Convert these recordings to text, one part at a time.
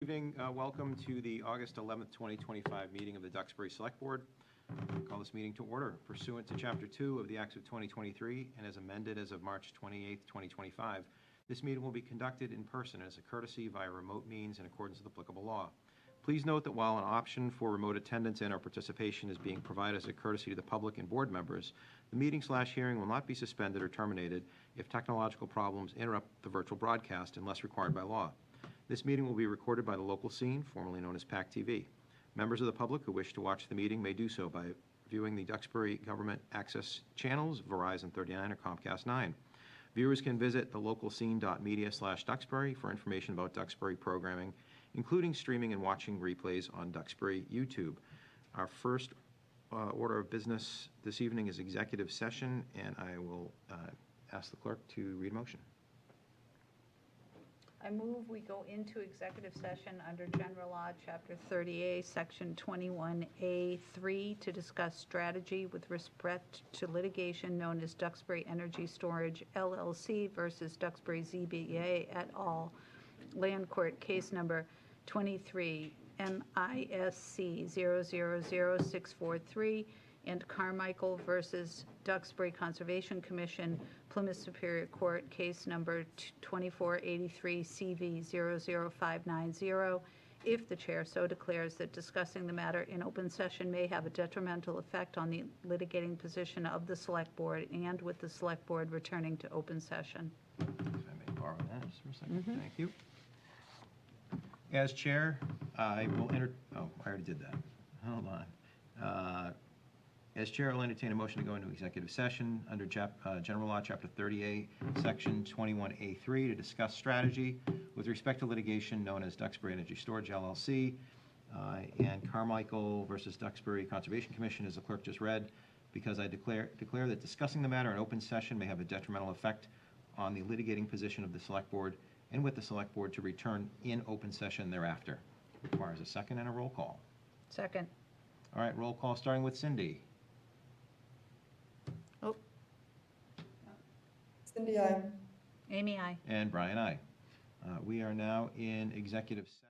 Good evening. Welcome to the August 11th, 2025 meeting of the Duxbury Selectboard. I call this meeting to order pursuant to Chapter 2 of the Acts of 2023 and as amended as of March 28th, 2025. This meeting will be conducted in person as a courtesy via remote means in accordance with applicable law. Please note that while an option for remote attendance and/or participation is being provided as a courtesy to the public and board members, the meeting/hearing will not be suspended or terminated if technological problems interrupt the virtual broadcast unless required by law. This meeting will be recorded by the local scene, formerly known as pac-tv. Members of the public who wish to watch the meeting may do so by viewing the Duxbury Government Access channels, Verizon 39 or Comcast 9. Viewers can visit the localscene.media/Duxbury for information about Duxbury programming, including streaming and watching replays on Duxbury YouTube. Our first order of business this evening is executive session, and I will ask the clerk to read a motion. I move we go into executive session under General Law, Chapter 30A, Section 21A3, to discuss strategy with respect to litigation known as Duxbury Energy Storage, LLC versus Duxbury ZBA et al., Land Court Case Number 23 NISC 000643, and Carmichael versus Duxbury Conservation Commission, Plymouth Superior Court, case number 2483 CV 00590, if the chair so declares that discussing the matter in open session may have a detrimental effect on the litigating position of the Select Board, and with the Select Board returning to open session. If I may borrow that just for a second. Thank you. As chair, I will I already did that. Hold on. As chair, I'll entertain a motion to go into executive session under General Law, Chapter 30A, Section 21A3, to discuss strategy with respect to litigation known as Duxbury Energy Storage, LLC, and Carmichael versus Duxbury Conservation Commission, as the clerk just read, because I declare that discussing the matter in open session may have a detrimental effect on the litigating position of the Select Board, and with the Select Board to return in open session thereafter. Requires a second and a roll call. Second. All right, roll call starting with Cindy. Oh. Cindy, aye. Amy, aye. And Brian, aye. We are now in executive session.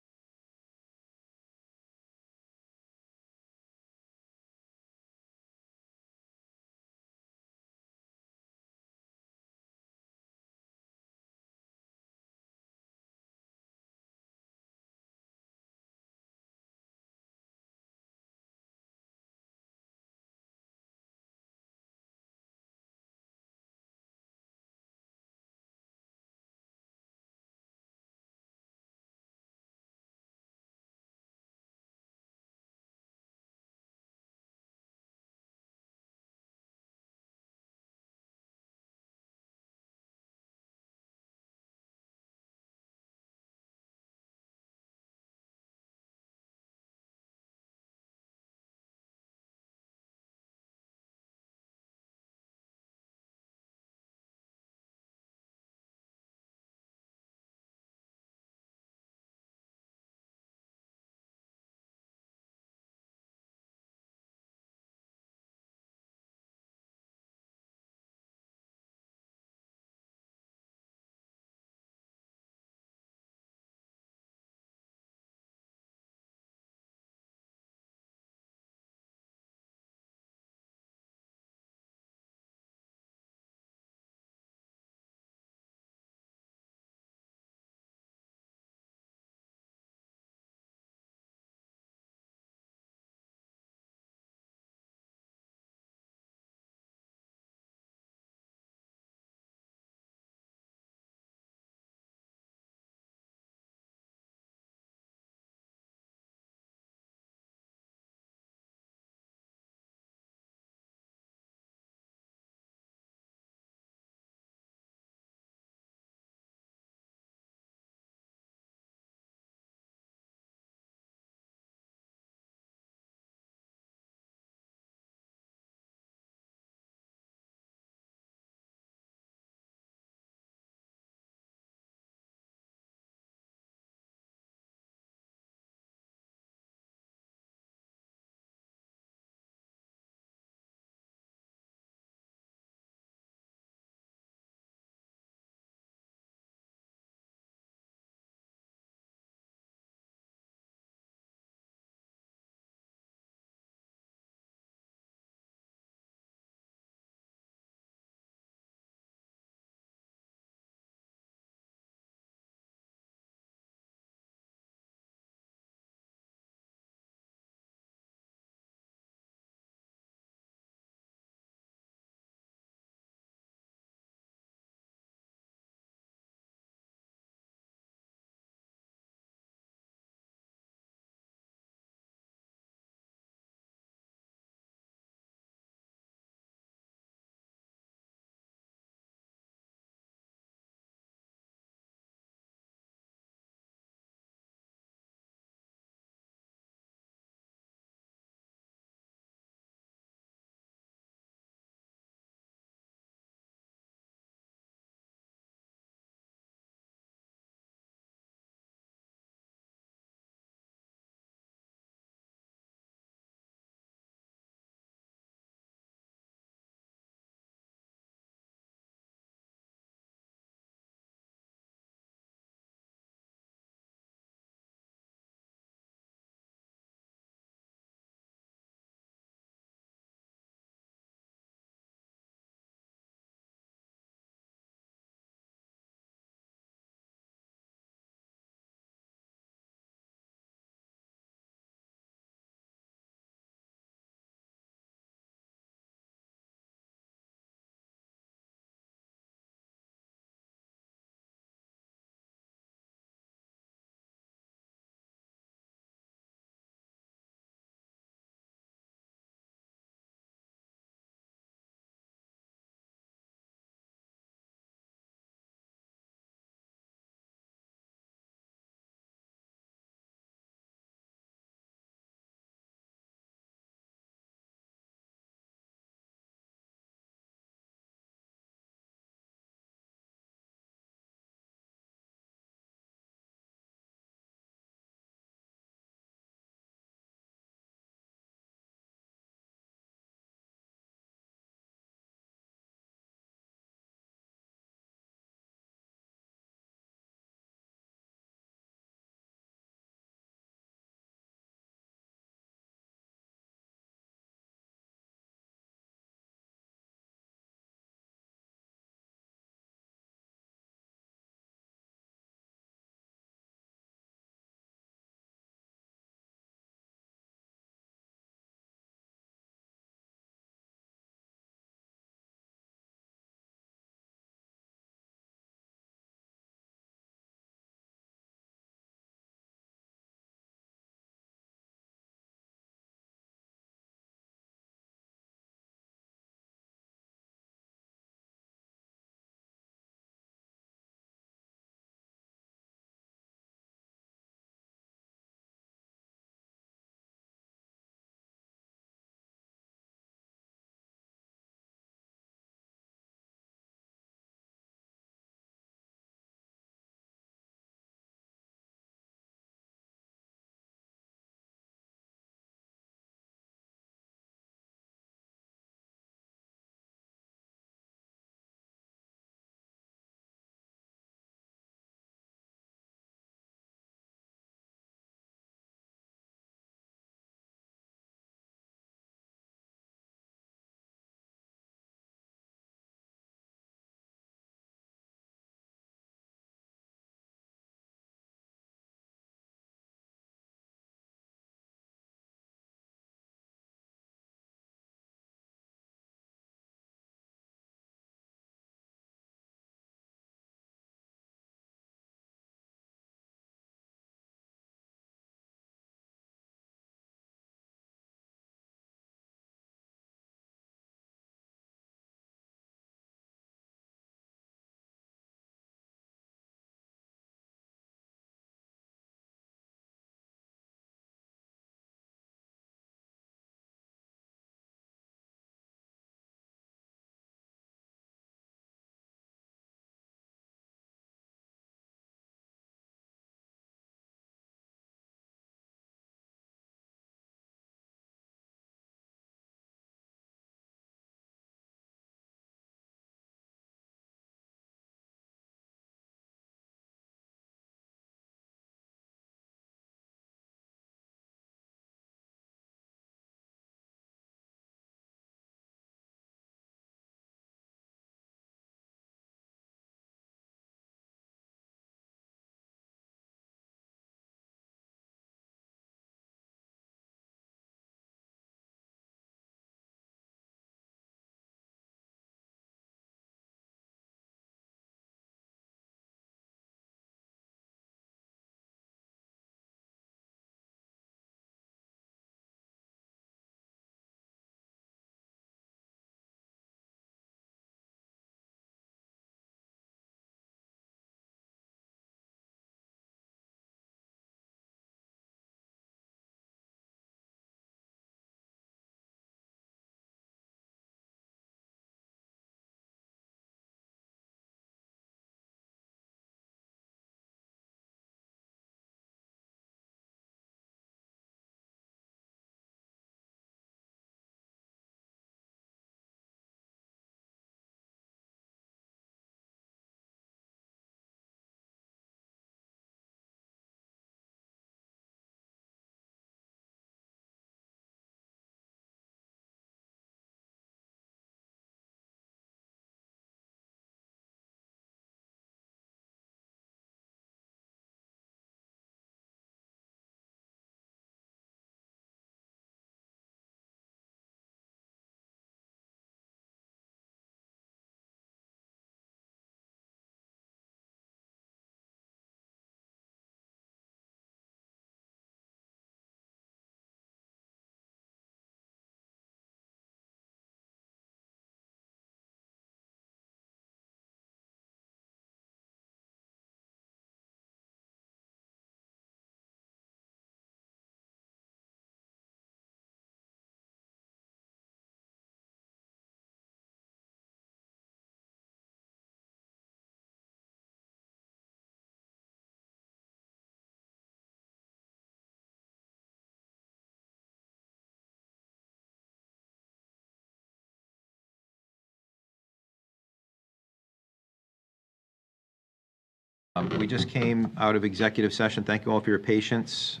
We just came out of executive session. Thank you all for your patience.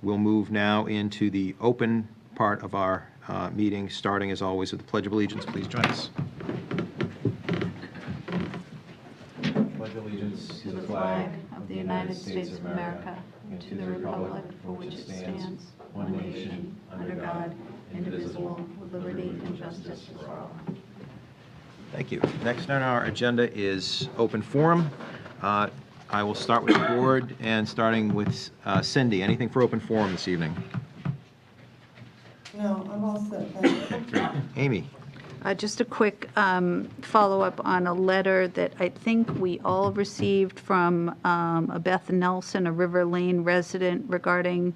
We'll move now into the open part of our meeting, starting as always with the Pledge of Allegiance. Please join us. Pledge allegiance to the flag of the United States of America and to the republic for which it stands, one nation, under God, indivisible, with liberty and justice for all. Thank you. Next on our agenda is open forum. I will start with the board, and starting with Cindy. Anything for open forum this evening? No, I'm all set, thanks. Great. Amy? Just a quick follow-up on a letter that I think we all received from a Beth Nelson, a River Lane resident, regarding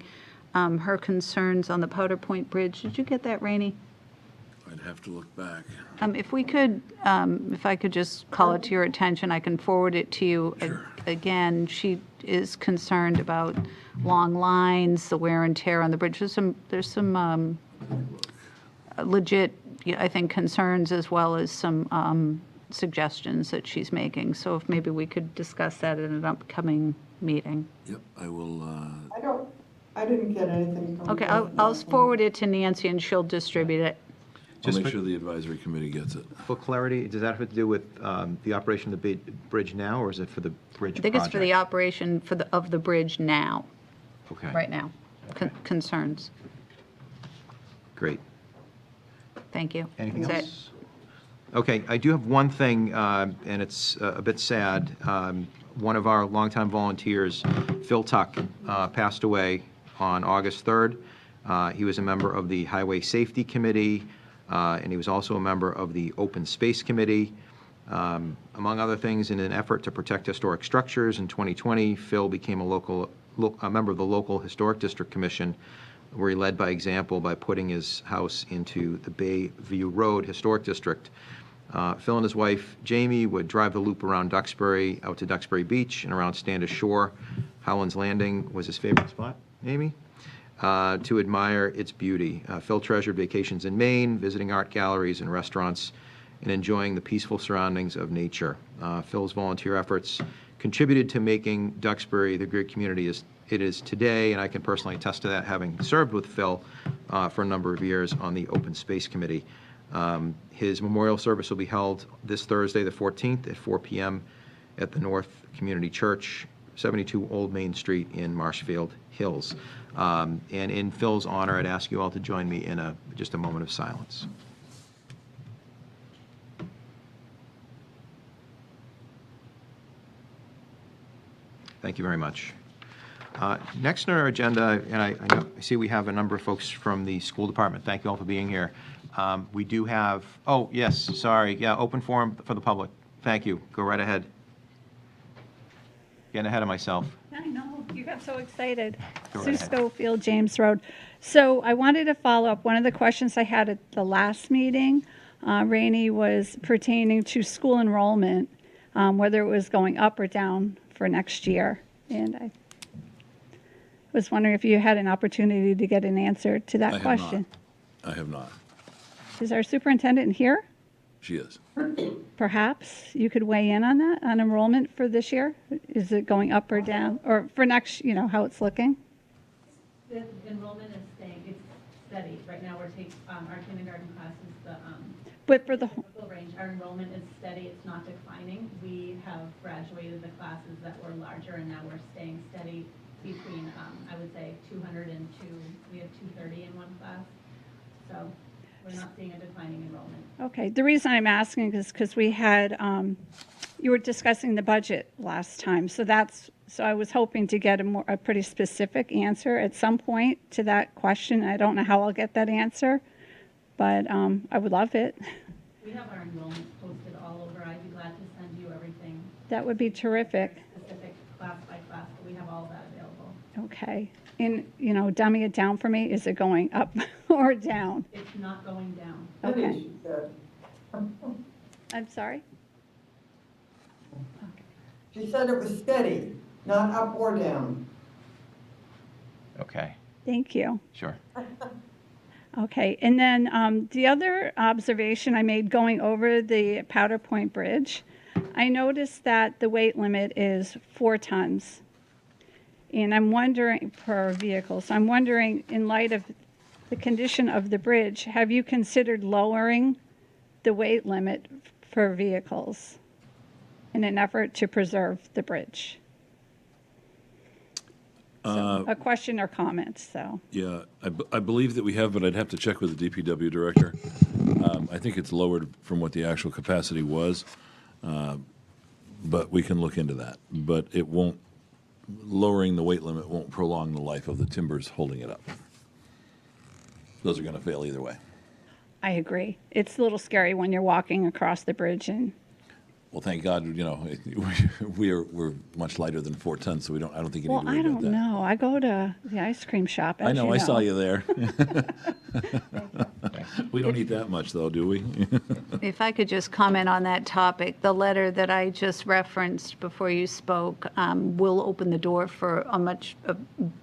her concerns on the Powder Point Bridge. Did you get that, Rainey? I'd have to look back. If we could, if I could just call it to your attention, I can forward it to you. Sure. Again, she is concerned about long lines, the wear and tear on the bridge. There's some legit, I think, concerns, as well as some suggestions that she's making. So if maybe we could discuss that at an upcoming meeting. Yep, I will, I didn't get anything from. Okay, Beth I'll Nelson. forward it to Nancy, and she'll distribute it. I'll Just make for- sure the advisory committee gets it. For clarity, does that have to do with the operation of the bridge now, or is it for the bridge I think it's for the operation of the bridge now, Okay, right now. Okay. Concerns. great. Thank you. Anything That's it. else? Okay, I do have one thing, and it's a bit sad. One of our longtime volunteers, Phil Tuck, passed away on August 3rd. He was a member of the Highway Safety Committee, and he was also a member of the Open Space Committee. Among other things, in an effort to protect historic structures, in 2020, Phil became a member of the local Historic District Commission, where he led by example by putting his house into the Bayview Road Historic District. Phil and his wife, Jamie, would drive the loop around Duxbury, out to Duxbury Beach, and around Standish Shore. Howland's Landing was his favorite spot, Amy, to admire its beauty. Phil treasured vacations in Maine, visiting art galleries and restaurants, and enjoying the peaceful surroundings of nature. Phil's volunteer efforts contributed to making Duxbury the great community it is today, and I can personally attest to that, having served with Phil for a number of years on the Open Space Committee. His memorial service will be held this Thursday, the 14th, at 4 p.m. at the North Community Church, 72 Old Main Street in Marshfield Hills. And in Phil's honor, I'd ask you all to join me in just a moment of silence. Thank you very much. Next on our agenda, and I see we have a number of folks from the school department. Thank you all for being here. We do have, oh, yes, sorry, yeah, open forum for the public. Thank you. Go right ahead. Getting ahead of myself. I know, you got so excited. Go right Sue ahead. Schofield, James Road. So I wanted to follow up, one of the questions I had at the last meeting, Rainey, was pertaining to school enrollment, whether it was going up or down for next year. And I was wondering if you had an opportunity to get an answer to I that have question. not. I have not. Is our superintendent here? She is. Perhaps you could weigh in on that, on enrollment for this year? Is it going up or down? Or for next, how it's looking? The enrollment is staying, it's steady. Right now, we're taking, our kindergarten classes, But for the, full range, our enrollment is steady, it's not declining. We have graduated the classes that were larger, and now we're staying steady between, I would say, 200 and we have 230 in one class. So we're not seeing a declining enrollment. okay, the reason I'm asking is because we had, you were discussing the budget last time, so I was hoping to get a pretty specific answer at some point to that question. I don't know how I'll get that answer, but I would love it. We have our enrollment posted all over. I'd be glad to send you everything, That would be terrific. specific class by class, but we have all that available. Okay, and, dumbing it down for me, is it going up or down? It's not going down. Okay, She said. I'm sorry? She said it was steady, not up or down. Okay, Thank you. sure. Okay, and then the other observation I made going over the Powder Point Bridge I noticed that the weight limit is 4 tons. And I'm wondering, per vehicle, so I'm wondering, in light of the condition of the bridge, have you considered lowering the weight limit for vehicles in an effort to preserve the bridge? So, a question or comment, so. Yeah, I believe that we have, but I'd have to check with the DPW director. I think it's lowered from what the actual capacity was, but we can look into that. But it won't, lowering the weight limit won't prolong the life of the timbers holding it up. Those are going to fail either way. I agree. It's a little scary when you're walking across the bridge and, Well, thank God, we're much lighter than 4 tons, so I don't think you need well, to worry I about don't that. know. I go to the ice cream shop, as I know, you I saw you there. We don't eat that much, though, do we? If I could just comment on that topic, the letter that I just referenced before you spoke will open the door for a much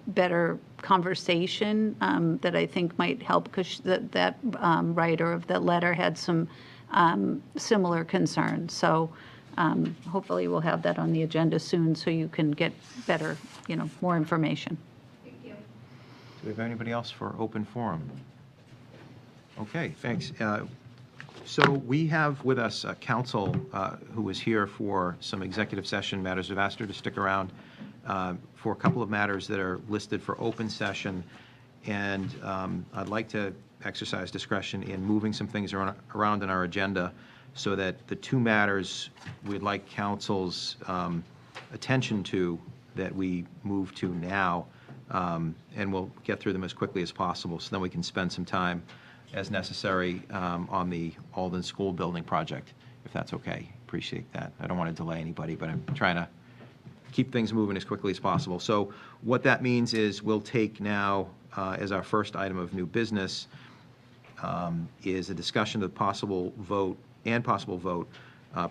better conversation that I think might help, because that writer of that letter had some similar concerns. So hopefully we'll have that on the agenda soon so you can get better, more information. Thank you. Do we have anybody else for open forum? Okay, thanks. So we have with us counsel who is here for some executive session matters. We've asked her to stick around for a couple of matters that are listed for open session. And I'd like to exercise discretion in moving some things around in our agenda so that the 2 matters we'd like council's attention to that we move to now, and we'll get through them as quickly as possible, so then we can spend some time as necessary on the Alden School Building project, if that's okay. Appreciate that. I don't want to delay anybody, but I'm trying to keep things moving as quickly as possible. So what that means is we'll take now, as our first item of new business, is a discussion of possible vote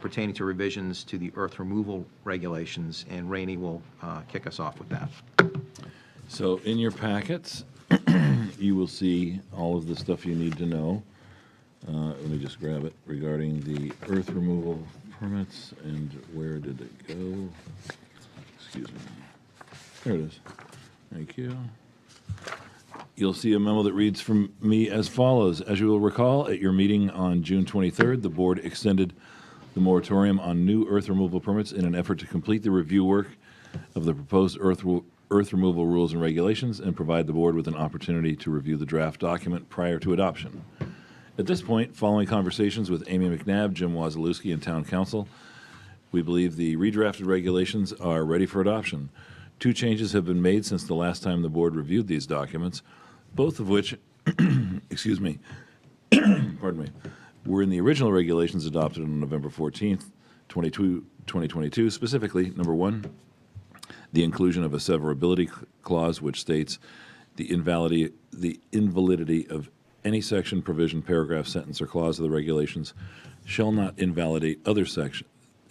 pertaining to revisions to the earth removal regulations, and Rainey will kick us off with that. So in your packets, you will see all of the stuff you need to know. Let me just grab it regarding the earth removal permits, and where did it go? Excuse me. There it is. Thank you. You'll see a memo that reads from me as follows. As you will recall, at your meeting on June 23rd, the board extended the moratorium on new earth removal permits in an effort to complete the review work of the proposed earth removal rules and regulations and provide the board with an opportunity to review the draft document prior to adoption. At this point, following conversations with Amy McNabb, Jim Wazalewski, and Town Council, we believe the redrafted regulations are ready for adoption. 2 changes have been made since the last time the board reviewed these documents, both of which, excuse me, pardon me, were in the original regulations adopted on November 14th, 2022, specifically, number 1, the inclusion of a severability clause which states the invalidity of any section, provision, paragraph, sentence, or clause of the regulations shall not invalidate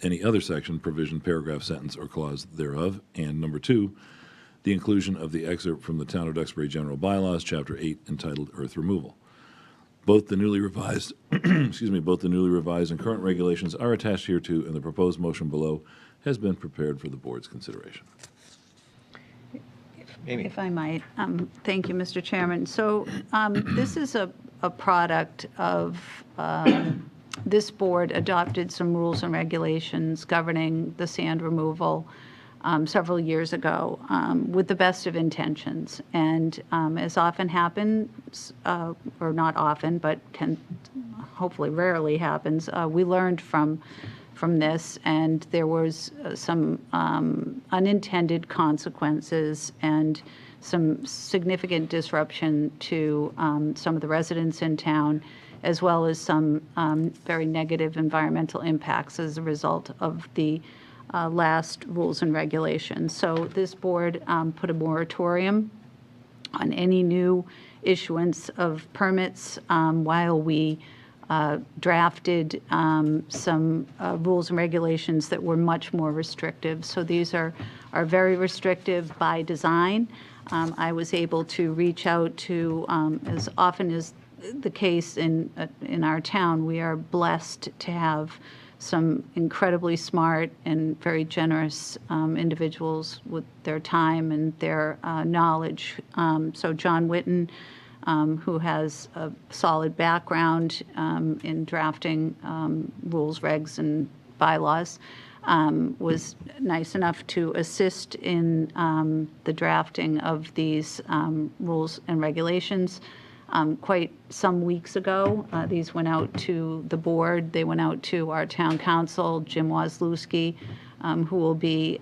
any other section, provision, paragraph, sentence, or clause thereof. And number 2, the inclusion of the excerpt from the Town of Duxbury General Bylaws, Chapter 8, entitled Earth Removal. Both the newly revised, both the newly revised and current regulations are attached hereto, and the proposed motion below has been prepared for the board's consideration. Amy. If I might, thank you, Mr. Chairman. So this is a product of, this board adopted some rules and regulations governing the sand removal several years ago with the best of intentions. And as often happens, or not often, but can hopefully rarely happens, we learned from this, and there was some unintended consequences and some significant disruption to some of the residents in town, as well as some very negative environmental impacts as a result of the last rules and regulations. So this board put a moratorium on any new issuance of permits while we drafted some rules and regulations that were much more restrictive. So these are very restrictive by design. I was able to reach out to, as often as the case in our town, we are blessed to have some incredibly smart and very generous individuals with their time and their knowledge. So John Whitten, who has a solid background in drafting rules, regs, and bylaws, was nice enough to assist in the drafting of these rules and regulations. Quite some weeks ago, these went out to the board. They went out to our town council, Jim Wozlewski, who will be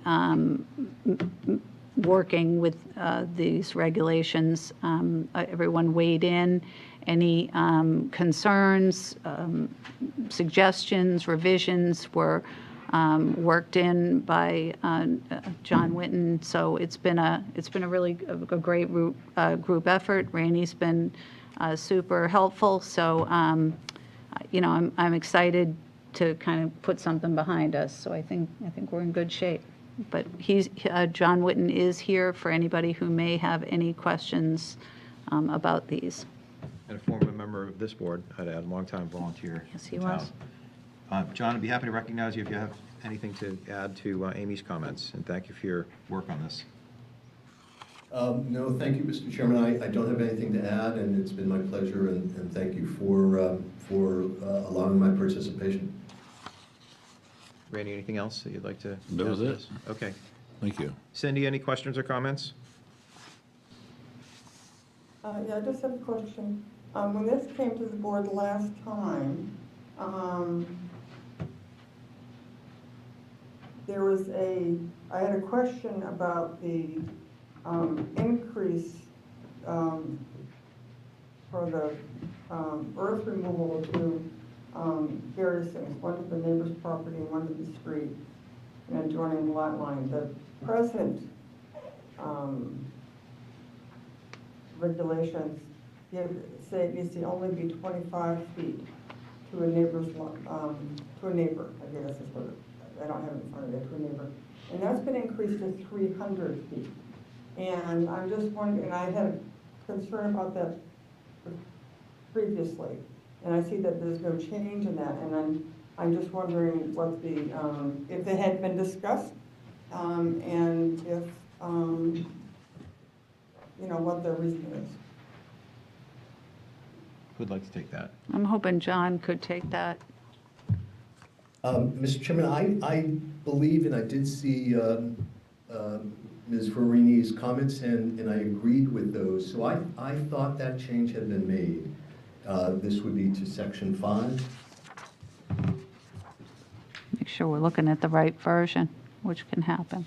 working with these regulations. Everyone weighed in. Any concerns, suggestions, revisions were worked in by John Whitten. So it's been a really a great group effort. Rainey's been super helpful. So I'm excited to kind of put something behind us. So I think we're in good shape. But John Whitten is here for anybody who may have any questions about these. And a former member of this board, I'd add, longtime volunteer. Yes, he in town. was. John, I'd be happy to recognize you if you have anything to add to Amy's comments, and thank you for your work on this. No, thank you, Mr. Chairman. I don't have anything to add, and it's been my pleasure, and thank you for allowing my participation. Randy, anything else that you'd like to? That was add to it. this? Okay. Thank you. Cindy, any questions or comments? Yeah, I just have a question. When this came to the board last time, I had a question about the increase for the earth removal to various things, one to the neighbor's property and one to the street, and adjoining the lot line. The present regulations say it needs to only be 25 feet to a neighbor's lot, to a neighbor, I guess is what I don't have it in front of me, to a neighbor. And that's been increased to 300 feet. And I'm just wondering, and I had a concern about that previously, and I see that there's no change in that, and I'm just wondering what the, if they had been discussed, and if, what their reason is. Who'd like to take that? I'm hoping John could take that. Mr. Chairman, I believe, and I did see Ms. Verini's comments, and I agreed with those. So I thought that change had been made. This would be to section 5. Make sure we're looking at the right version, which can happen.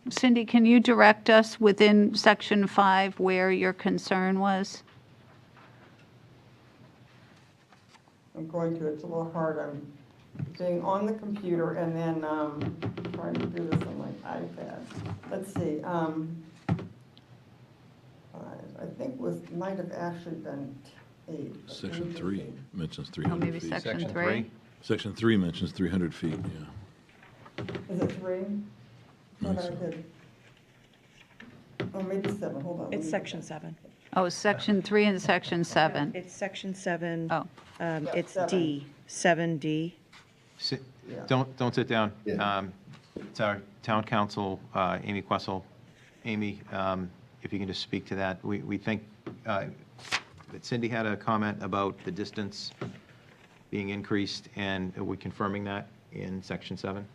Cindy, can you direct us within section 5 where your concern was? I'm going to, it's a little hard, I'm being on the computer and then trying to do this on my iPad. Let's see, I think might have actually been 8. but let Section me 3 see. mentions Oh, 300 maybe feet. section 3? Section 3 mentions 300 feet, yeah. Is it 3? What Yes. I did? Oh, maybe 7, hold on. let It's me section go back. 7. Oh, section 3 and section 7. It's section 7. Oh, It's 7. D, 7D. Yeah. Don't sit down. Yeah. It's our town council, Amy Questle. Amy, if you can just speak to that. We think that Cindy had a comment about the distance being increased, and are we confirming that in section 7?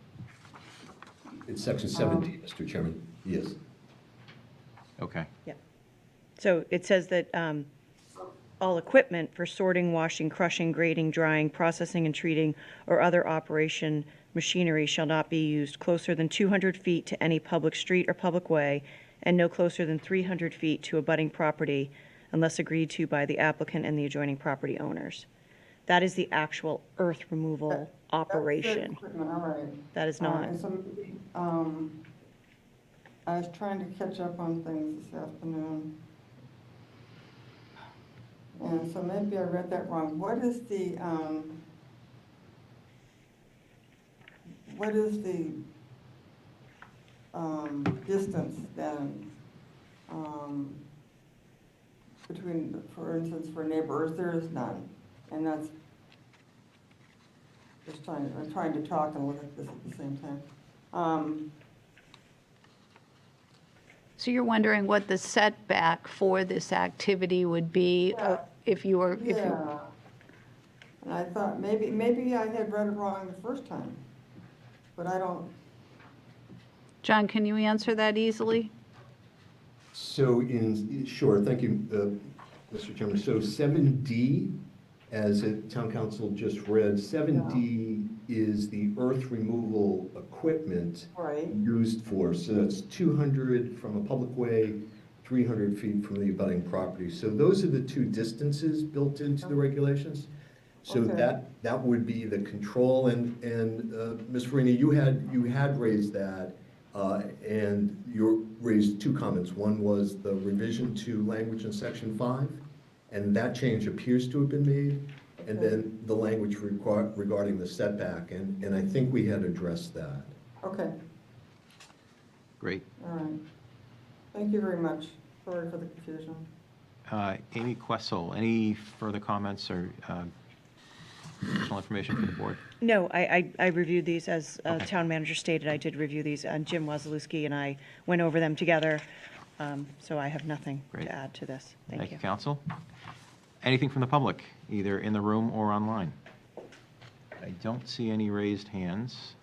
It's section 7D, Mr. Chairman. Yes. Okay. Yep. So it says that all equipment for sorting, washing, crushing, grading, drying, processing, and treating, or other operation machinery shall not be used closer than 200 feet to any public street or public way, and no closer than 300 feet to abutting property unless agreed to by the applicant and the adjoining property owners. That is the actual earth removal That's operation. the equipment, all right. That is not. And so, I was trying to catch up on things this afternoon. And so maybe I read that wrong. What is the distance then between, for instance, for neighbors, there is none. And that's just I'm trying to talk and look at this at the same time. So you're wondering what the setback for this activity would be Yeah. if you were, if you, Yeah. And I thought maybe I had read it wrong the first time, but I don't. John, can you answer that easily? So sure, thank you, Mr. Chairman. So 7D, as Town Council just read, 7D is the earth removal equipment Right. used for, so that's 200 from a public way, 300 feet from the abutting property. So those are the two distances built into the regulations. So Okay. that would be the control, and Ms. Farina, you had raised that, and you raised two comments. One was the revision to language in section 5, and that change appears to have been made. And then the language regarding the setback, and I think we had addressed that. Okay, Great. all right. Thank you very much. Sorry for the confusion. Amy Questle, any further comments or additional information for the board? No, I reviewed these, as Okay. town manager stated, I did review these, and Jim Wazalewski and I went over them together, so I have nothing Great. to add to this. Thank you. Council. Anything from the public, either in the room or online? I don't see any raised hands.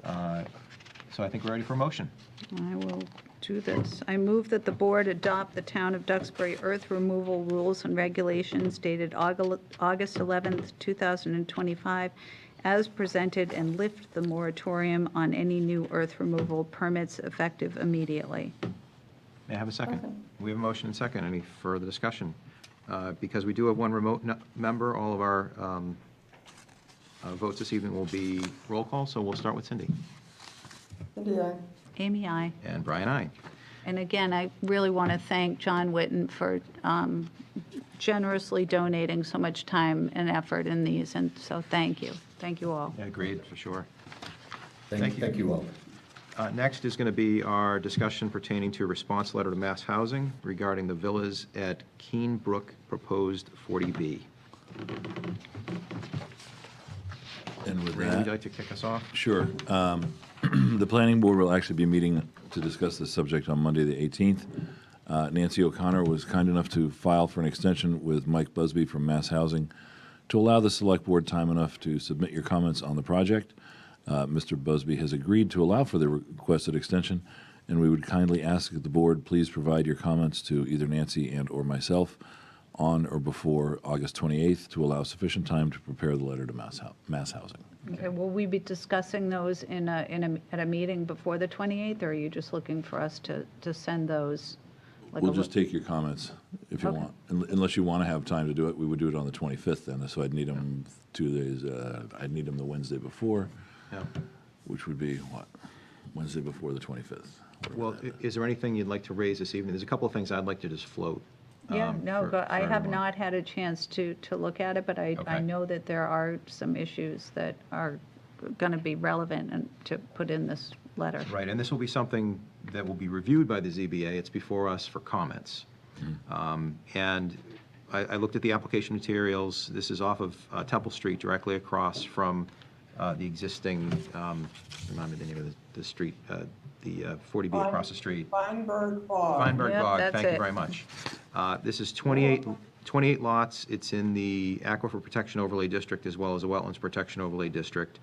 So I think we're ready for a motion. I will do this. I move that the board adopt the Town of Duxbury earth removal rules and regulations dated August 11th, 2025, as presented, and lift the moratorium on any new earth removal permits effective immediately. May I have a second? Second. We have a motion and second. Any further discussion? Because we do have one remote member, all of our votes this evening will be roll call, so we'll start with Cindy. Cindy, aye. Amy, aye. And Brian, aye. And again, I really want to thank John Whitten for generously donating so much time and effort in these, and so thank you. Thank you all. Yeah, agreed, for sure. Thank you all. Next is going to be our discussion pertaining to a response letter to Mass Housing regarding the villas at Keene Brook proposed 40B. And with Randy, would you that, like to kick us off? sure. The planning board will actually be meeting to discuss this subject on Monday, the 18th. Nancy O'Connor was kind enough to file for an extension with Mike Busby from Mass Housing to allow the select board time enough to submit your comments on the project. Mr. Busby has agreed to allow for the requested extension, and we would kindly ask that the board please provide your comments to either Nancy and or myself on or before August 28th to allow sufficient time to prepare the letter to Mass Housing. Okay, will we be discussing those at a meeting before the 28th, or are you just looking for us to send those? like We'll a just li- take your comments if you Okay. want. Unless you want to have time to do it, we would do it on the 25th then, so I'd need them 2 days, I'd need them the Wednesday before, Yeah. which would be, what, Wednesday before the 25th? whatever Well, that is. is there anything you'd like to raise this evening? There's a couple of things I'd like to just float. Yeah, no, for- but I for have everyone. not had a chance to look at it, but I Okay. know that there are some issues that are going to be relevant and to put in this letter. Right, and this will be something that will be reviewed by the ZBA. It's before us for comments. And I looked at the application materials. This is off of Temple Street, directly across from the existing, remind me the name of the street, the 40B across the street. Feinberg Bog. Feinberg Yep, Bog, that's thank you it. very much. This is 28 lots. It's in the Aquifer Protection Overlay District as well as the Wetlands Protection Overlay District.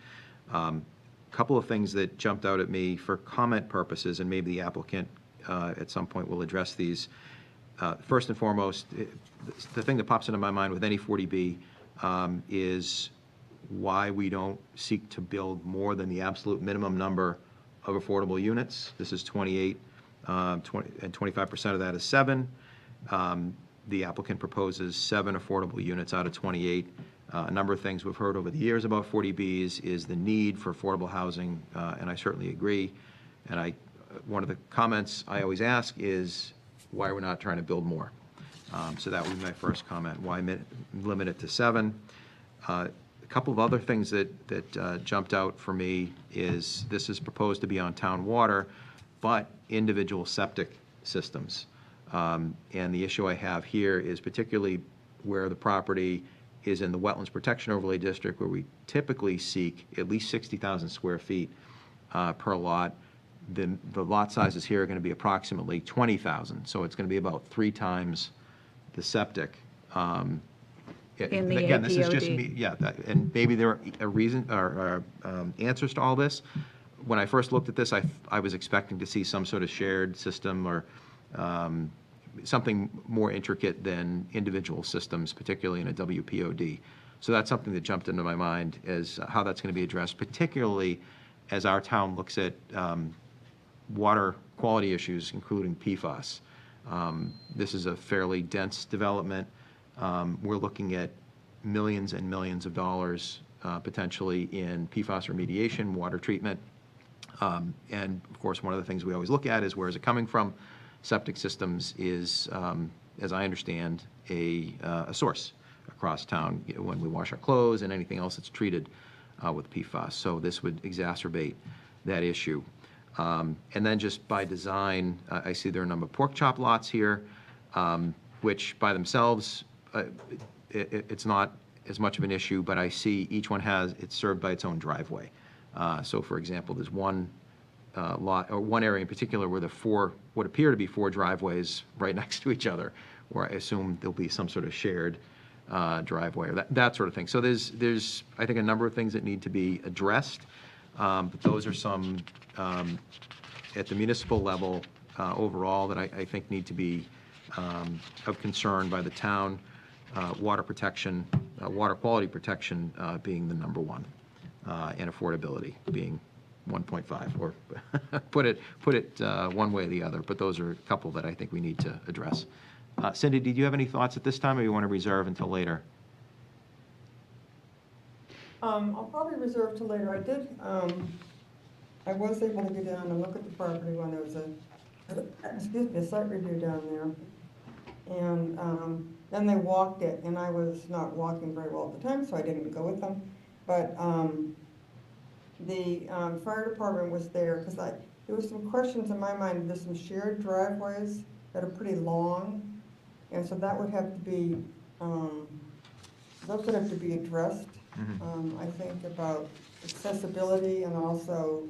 Couple of things that jumped out at me for comment purposes, and maybe the applicant at some point will address these. First and foremost, the thing that pops into my mind with any 40B is why we don't seek to build more than the absolute minimum number of affordable units. This is 28, and 25% of that is 7. The applicant proposes 7 affordable units out of 28. A number of things we've heard over the years about 40Bs is the need for affordable housing, and I certainly agree. And one of the comments I always ask is, why we're not trying to build more. So that would be my first comment. Why limit it to 7? A couple of other things that jumped out for me is this is proposed to be on town water, but individual septic systems. And the issue I have here is particularly where the property is in the Wetlands Protection Overlay District, where we typically seek at least 60,000 square feet per lot. The lot sizes here are going to be approximately 20,000, so it's going to be about 3 times the septic. In the Again, this is just APOD. me, yeah, and maybe there are reason or answers to all this. When I first looked at this, I was expecting to see some sort of shared system or something more intricate than individual systems, particularly in a WPOD. So that's something that jumped into my mind as how that's going to be addressed, particularly as our town looks at water quality issues, including PFAS. This is a fairly dense development. We're looking at millions and millions of dollars potentially in PFAS remediation, water treatment. And of course, one of the things we always look at is where is it coming from? Septic systems is, as I understand, a source across town when we wash our clothes and anything else that's treated with PFAS. So this would exacerbate that issue. And then just by design, I see there are a number of pork chop lots here, which by themselves, it's not as much of an issue, but I see each one it's served by its own driveway. So for example, there's one lot, or one area in particular where what appear to be 4 driveways right next to each other, where I assume there'll be some sort of shared driveway, or that sort of thing. So there's, I think, a number of things that need to be addressed, but those are some, at the municipal level overall, that I think need to be of concern by the town. Water protection, water quality protection being the number 1, and affordability being 1.5, or put it one way or the other. But those are a couple that I think we need to address. Cindy, did you have any thoughts at this time, or you want to reserve until later? I'll probably reserve till later. I was able to go down and look at the property when there was a site review down there. And then they walked it, and I was not walking very well at the time, so I didn't go with them. But the fire department was there, because there were some questions in my mind. There's some shared driveways that are pretty long, and so that would have to be, those would have to be addressed. I think about accessibility and also,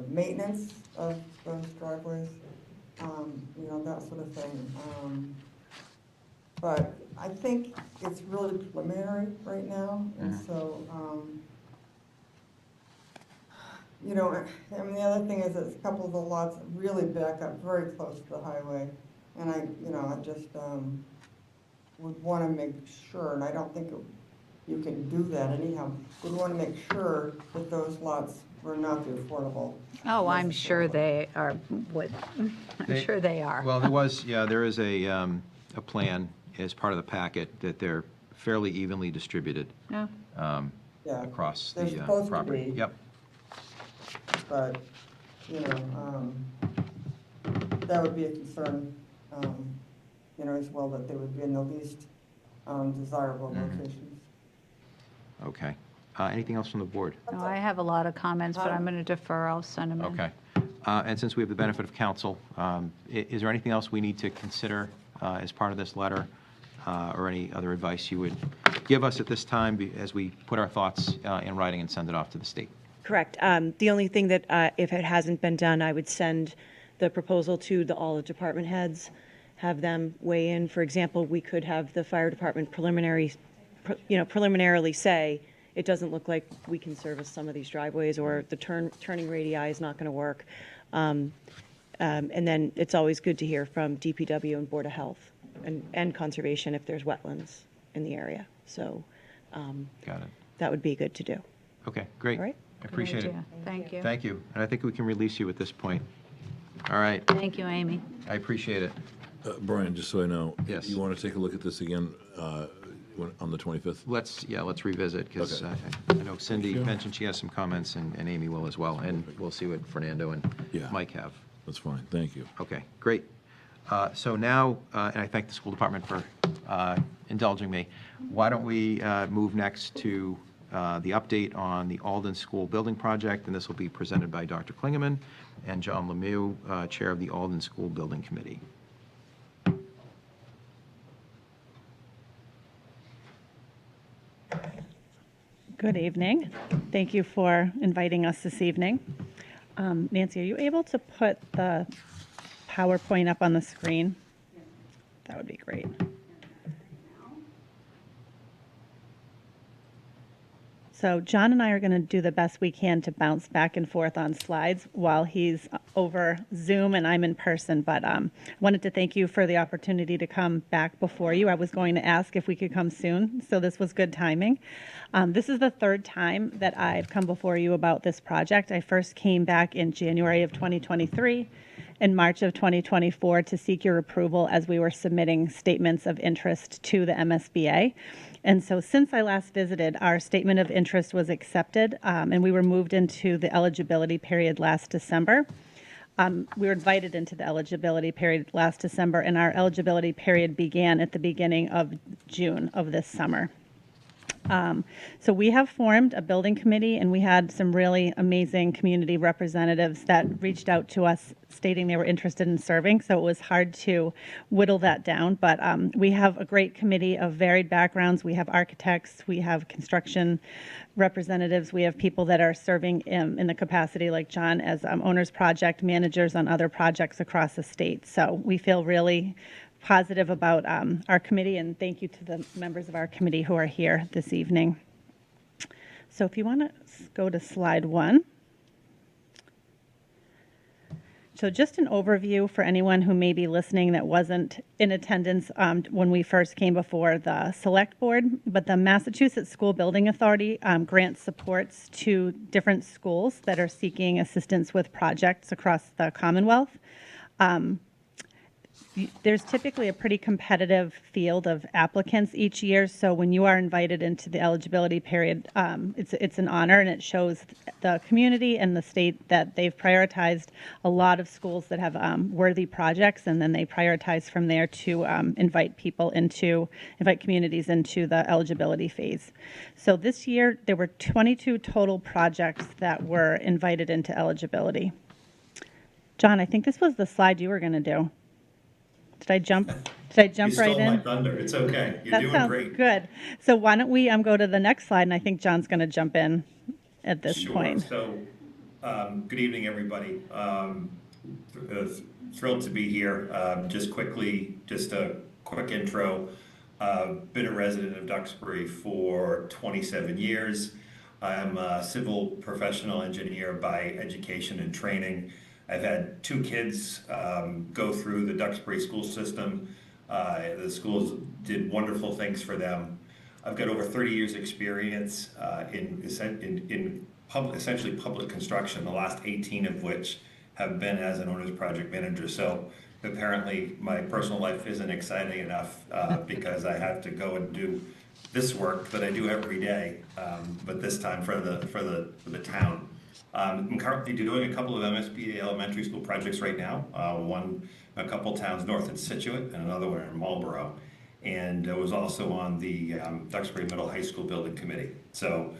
maintenance of those driveways, that sort of thing. But I think it's really preliminary right now, and so, the other thing is that a couple of the lots really back up very close to the highway, and I just would want to make sure, and I don't think you can do that anyhow, would want to make sure that those lots were not the affordable. Oh, I'm sure they are, I'm sure they are. Well, there is a plan as part of the packet that they're fairly evenly distributed Yeah. Yeah, across they're the supposed to property. be. Yep. But, that would be a concern, as well, that they would be in the least desirable locations. Okay. Anything else from the board? No, I have a lot of comments, but I'm going to defer. I'll send them in. Okay. And since we have the benefit of counsel, is there anything else we need to consider as part of this letter, or any other advice you would give us at this time as we put our thoughts in writing and send it off to the state? Correct. The only thing that, if it hasn't been done, I would send the proposal to all the department heads, have them weigh in. For example, we could have the fire department preliminarily say, it doesn't look like we can service some of these driveways, or the turning radii is not going to work. And then it's always good to hear from DPW and Board of Health and Conservation if there's wetlands in the area. So Got it. that would be good to do. Okay, great. All right. I appreciate it. Idea. Thank you. Thank you. And I think we can release you at this point. All right. Thank you, Amy. I appreciate it. Brian, just so I know. Yes. You want to take a look at this again on the 25th? Let's revisit, because Okay. I know Cindy mentioned she has some comments, and Amy will as well, and we'll see what Fernando and Yeah. Mike have. That's fine, thank you. Okay, great. So now, and I thank the school department for indulging me, why don't we move next to the update on the Alden School Building Project, and this will be presented by Dr. Klingeman and John Lemieux, Chair of the Alden School Building Committee. Good evening. Thank you for inviting us this evening. Nancy, are you able to put the PowerPoint up on the screen? That would be great. So John and I are going to do the best we can to bounce back and forth on slides while he's over Zoom and I'm in person. But I wanted to thank you for the opportunity to come back before you. I was going to ask if we could come soon, so this was good timing. This is the third time that I've come before you about this project. I first came back in January of 2023 and March of 2024 to seek your approval as we were submitting statements of interest to the MSBA. And so since I last visited, our statement of interest was accepted, and we were moved into the eligibility period last December. We were invited into the eligibility period last December, and our eligibility period began at the beginning of June of this summer. So we have formed a building committee, and we had some really amazing community representatives that reached out to us stating they were interested in serving. So it was hard to whittle that down, but we have a great committee of varied backgrounds. We have architects, we have construction representatives, we have people that are serving in the capacity like John as owners project managers on other projects across the state. So we feel really positive about our committee, and thank you to the members of our committee who are here this evening. So if you want to go to slide 1. So just an overview for anyone who may be listening that wasn't in attendance when we first came before the Select Board, but the Massachusetts School Building Authority grants supports to different schools that are seeking assistance with projects across the Commonwealth. There's typically a pretty competitive field of applicants each year, so when you are invited into the eligibility period, it's an honor, and it shows the community and the state that they've prioritized a lot of schools that have worthy projects, and then they prioritize from there to invite communities into the eligibility phase. So this year, there were 22 total projects that were invited into eligibility. John, I think this was the slide you were going to do. Did I jump right in? You stole my thunder. It's okay. You're doing great. Good. So why don't we go to the next slide, and I think John's going to jump in at this point. So, good evening, everybody. Thrilled to be here. Just a quick intro. Been a resident of Duxbury for 27 years. I'm a civil professional engineer by education and training. I've had 2 kids go through the Duxbury school system. The schools did wonderful things for them. I've got over 30 years experience in essentially public construction, the last 18 of which have been as an owner's project manager. So apparently my personal life isn't exciting enough because I have to go and do this work that I do every day, but this time for the town. I'm currently doing a couple of MSBA elementary school projects right now, one a couple towns north in Situate and another one in Marlborough. And I was also on the Duxbury Middle High School Building Committee. So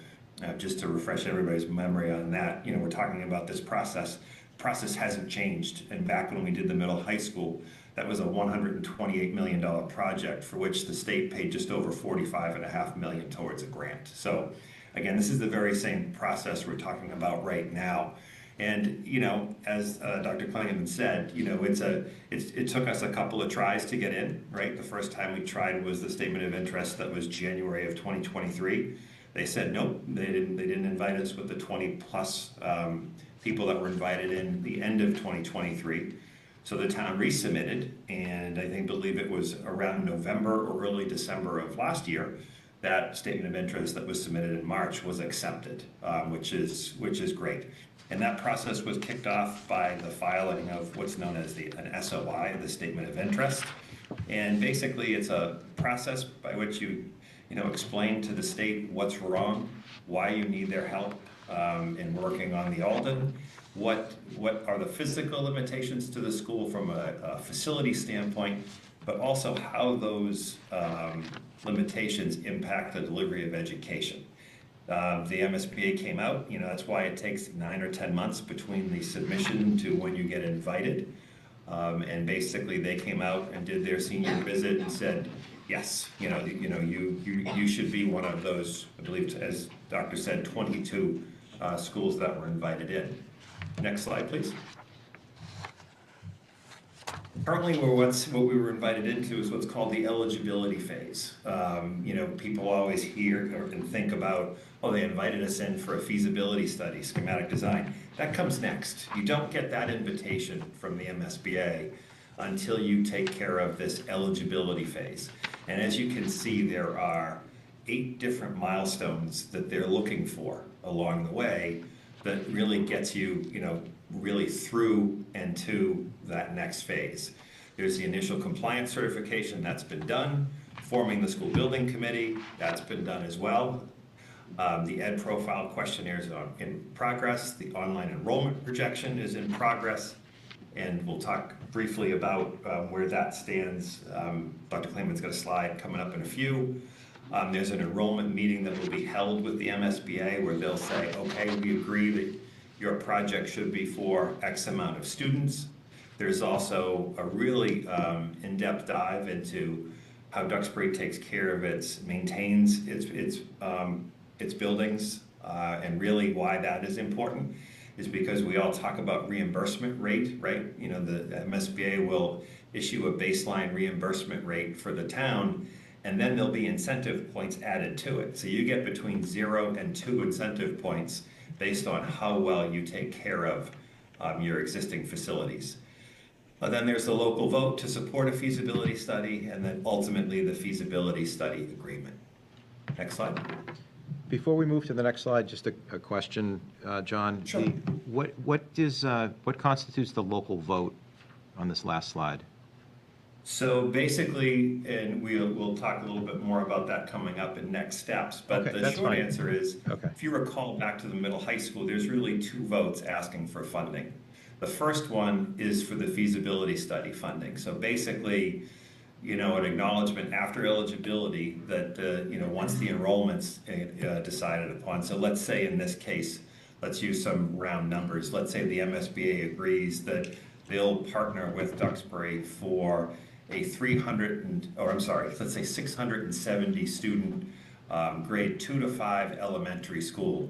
just to refresh everybody's memory on that, we're talking about this process. The process hasn't changed. And back when we did the middle high school, that was a $128 million project for which the state paid just over $45.5 million towards a grant. So again, this is the very same process we're talking about right now. And, as Dr. Klingeman said, it took us a couple of tries to get in, right? The first time we tried was the statement of interest that was January of 2023. They said, nope, they didn't invite us with the 20 plus people that were invited in the end of 2023. So the town resubmitted, and I believe it was around November or early December of last year, that statement of interest that was submitted in March was accepted, which is great. And that process was kicked off by the filing of what's known as an SOI, the statement of interest. And basically it's a process by which you explain to the state what's wrong, why you need their help, in working on the Alden. What are the physical limitations to the school from a facility standpoint, but also how those limitations impact the delivery of education. The MSBA came out, that's why it takes 9 or 10 months between the submission to when you get invited. And basically they came out and did their senior visit and said, yes, you should be one of those, I believe, as Doctor said, 22 schools that were invited in. Next slide, please. Currently, what we were invited into is what's called the eligibility phase. People always hear and think about, oh, they invited us in for a feasibility study, schematic design. That comes next. You don't get that invitation from the MSBA until you take care of this eligibility phase. And as you can see, there are 8 different milestones that they're looking for along the way that really gets you, really through and to that next phase. There's the initial compliance certification, that's been done. Forming the school building committee, that's been done as well. The ed profile questionnaire is in progress. The online enrollment projection is in progress. And we'll talk briefly about where that stands. Dr. Clayman's got a slide coming up in a few. There's an enrollment meeting that will be held with the MSBA where they'll say, okay, we agree that your project should be for X amount of students. There's also a really in-depth dive into how Duxbury takes care of maintains its buildings, and really why that is important is because we all talk about reimbursement rate, right? The MSBA will issue a baseline reimbursement rate for the town, and then there'll be incentive points added to it. So you get between 0 and 2 incentive points based on how well you take care of your existing facilities. Then there's the local vote to support a feasibility study, and then ultimately the feasibility study agreement. Next slide. Before we move to the next slide, just a question, John. Sure. What constitutes the local vote on this last slide? So basically, and we'll talk a little bit more about that coming up in next steps, but Okay, the that's short fine. answer is, Okay. if you recall back to the middle high school, there's really 2 votes asking for funding. The first one is for the feasibility study funding. So basically, an acknowledgement after eligibility that, once the enrollment's decided upon. So let's say in this case, let's use some round numbers. Let's say the MSBA agrees that they'll partner with Duxbury for a 670 student grade 2 to 5 elementary school.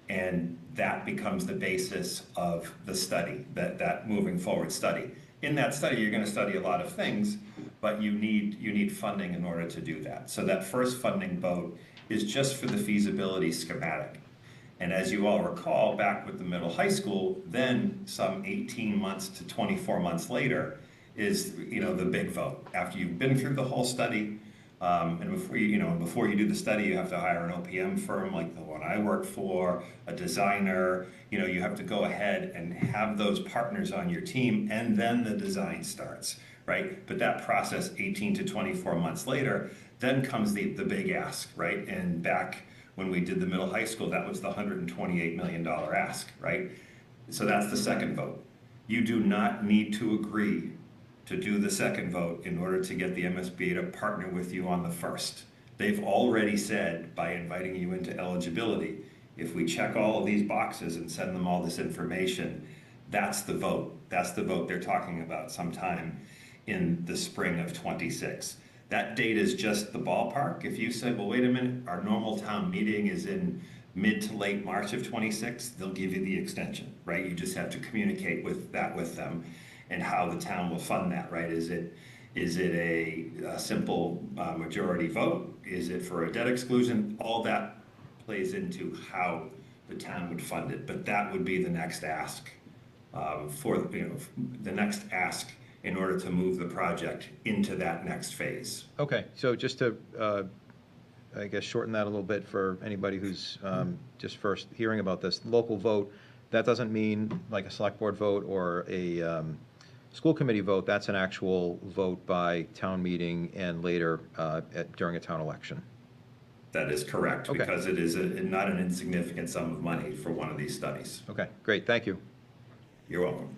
And that becomes the basis of the study, that moving forward study. In that study, you're going to study a lot of things, but you need funding in order to do that. So that first funding vote is just for the feasibility schematic. And as you all recall, back with the middle high school, then some 18 months to 24 months later is, the big vote. After you've been through the whole study, and before you do the study, you have to hire an OPM firm like the one I work for, a designer. You have to go ahead and have those partners on your team, and then the design starts, right? But that process, 18 to 24 months later, then comes the big ask, right? And back when we did the middle high school, that was the $128 million ask, right? So that's the second vote. You do not need to agree to do the second vote in order to get the MSBA to partner with you on the first. They've already said, by inviting you into eligibility, if we check all of these boxes and send them all this information, that's the vote. That's the vote they're talking about sometime in the spring of 26. That date is just the ballpark. If you said, well, wait a minute, our normal town meeting is in mid to late March of 26, they'll give you the extension, right? You just have to communicate with them and how the town will fund that, right? Is it a simple majority vote? Is it for a debt exclusion? All that plays into how the town would fund it, but that would be the next ask the next ask in order to move the project into that next phase. Okay, so just to, I guess, shorten that a little bit for anybody who's just first hearing about this, local vote, that doesn't mean like a select board vote or a school committee vote. That's an actual vote by town meeting and later during a town election. That is correct, Okay. because it is not an insignificant sum of money for one of these studies. Okay, great, thank you. You're welcome.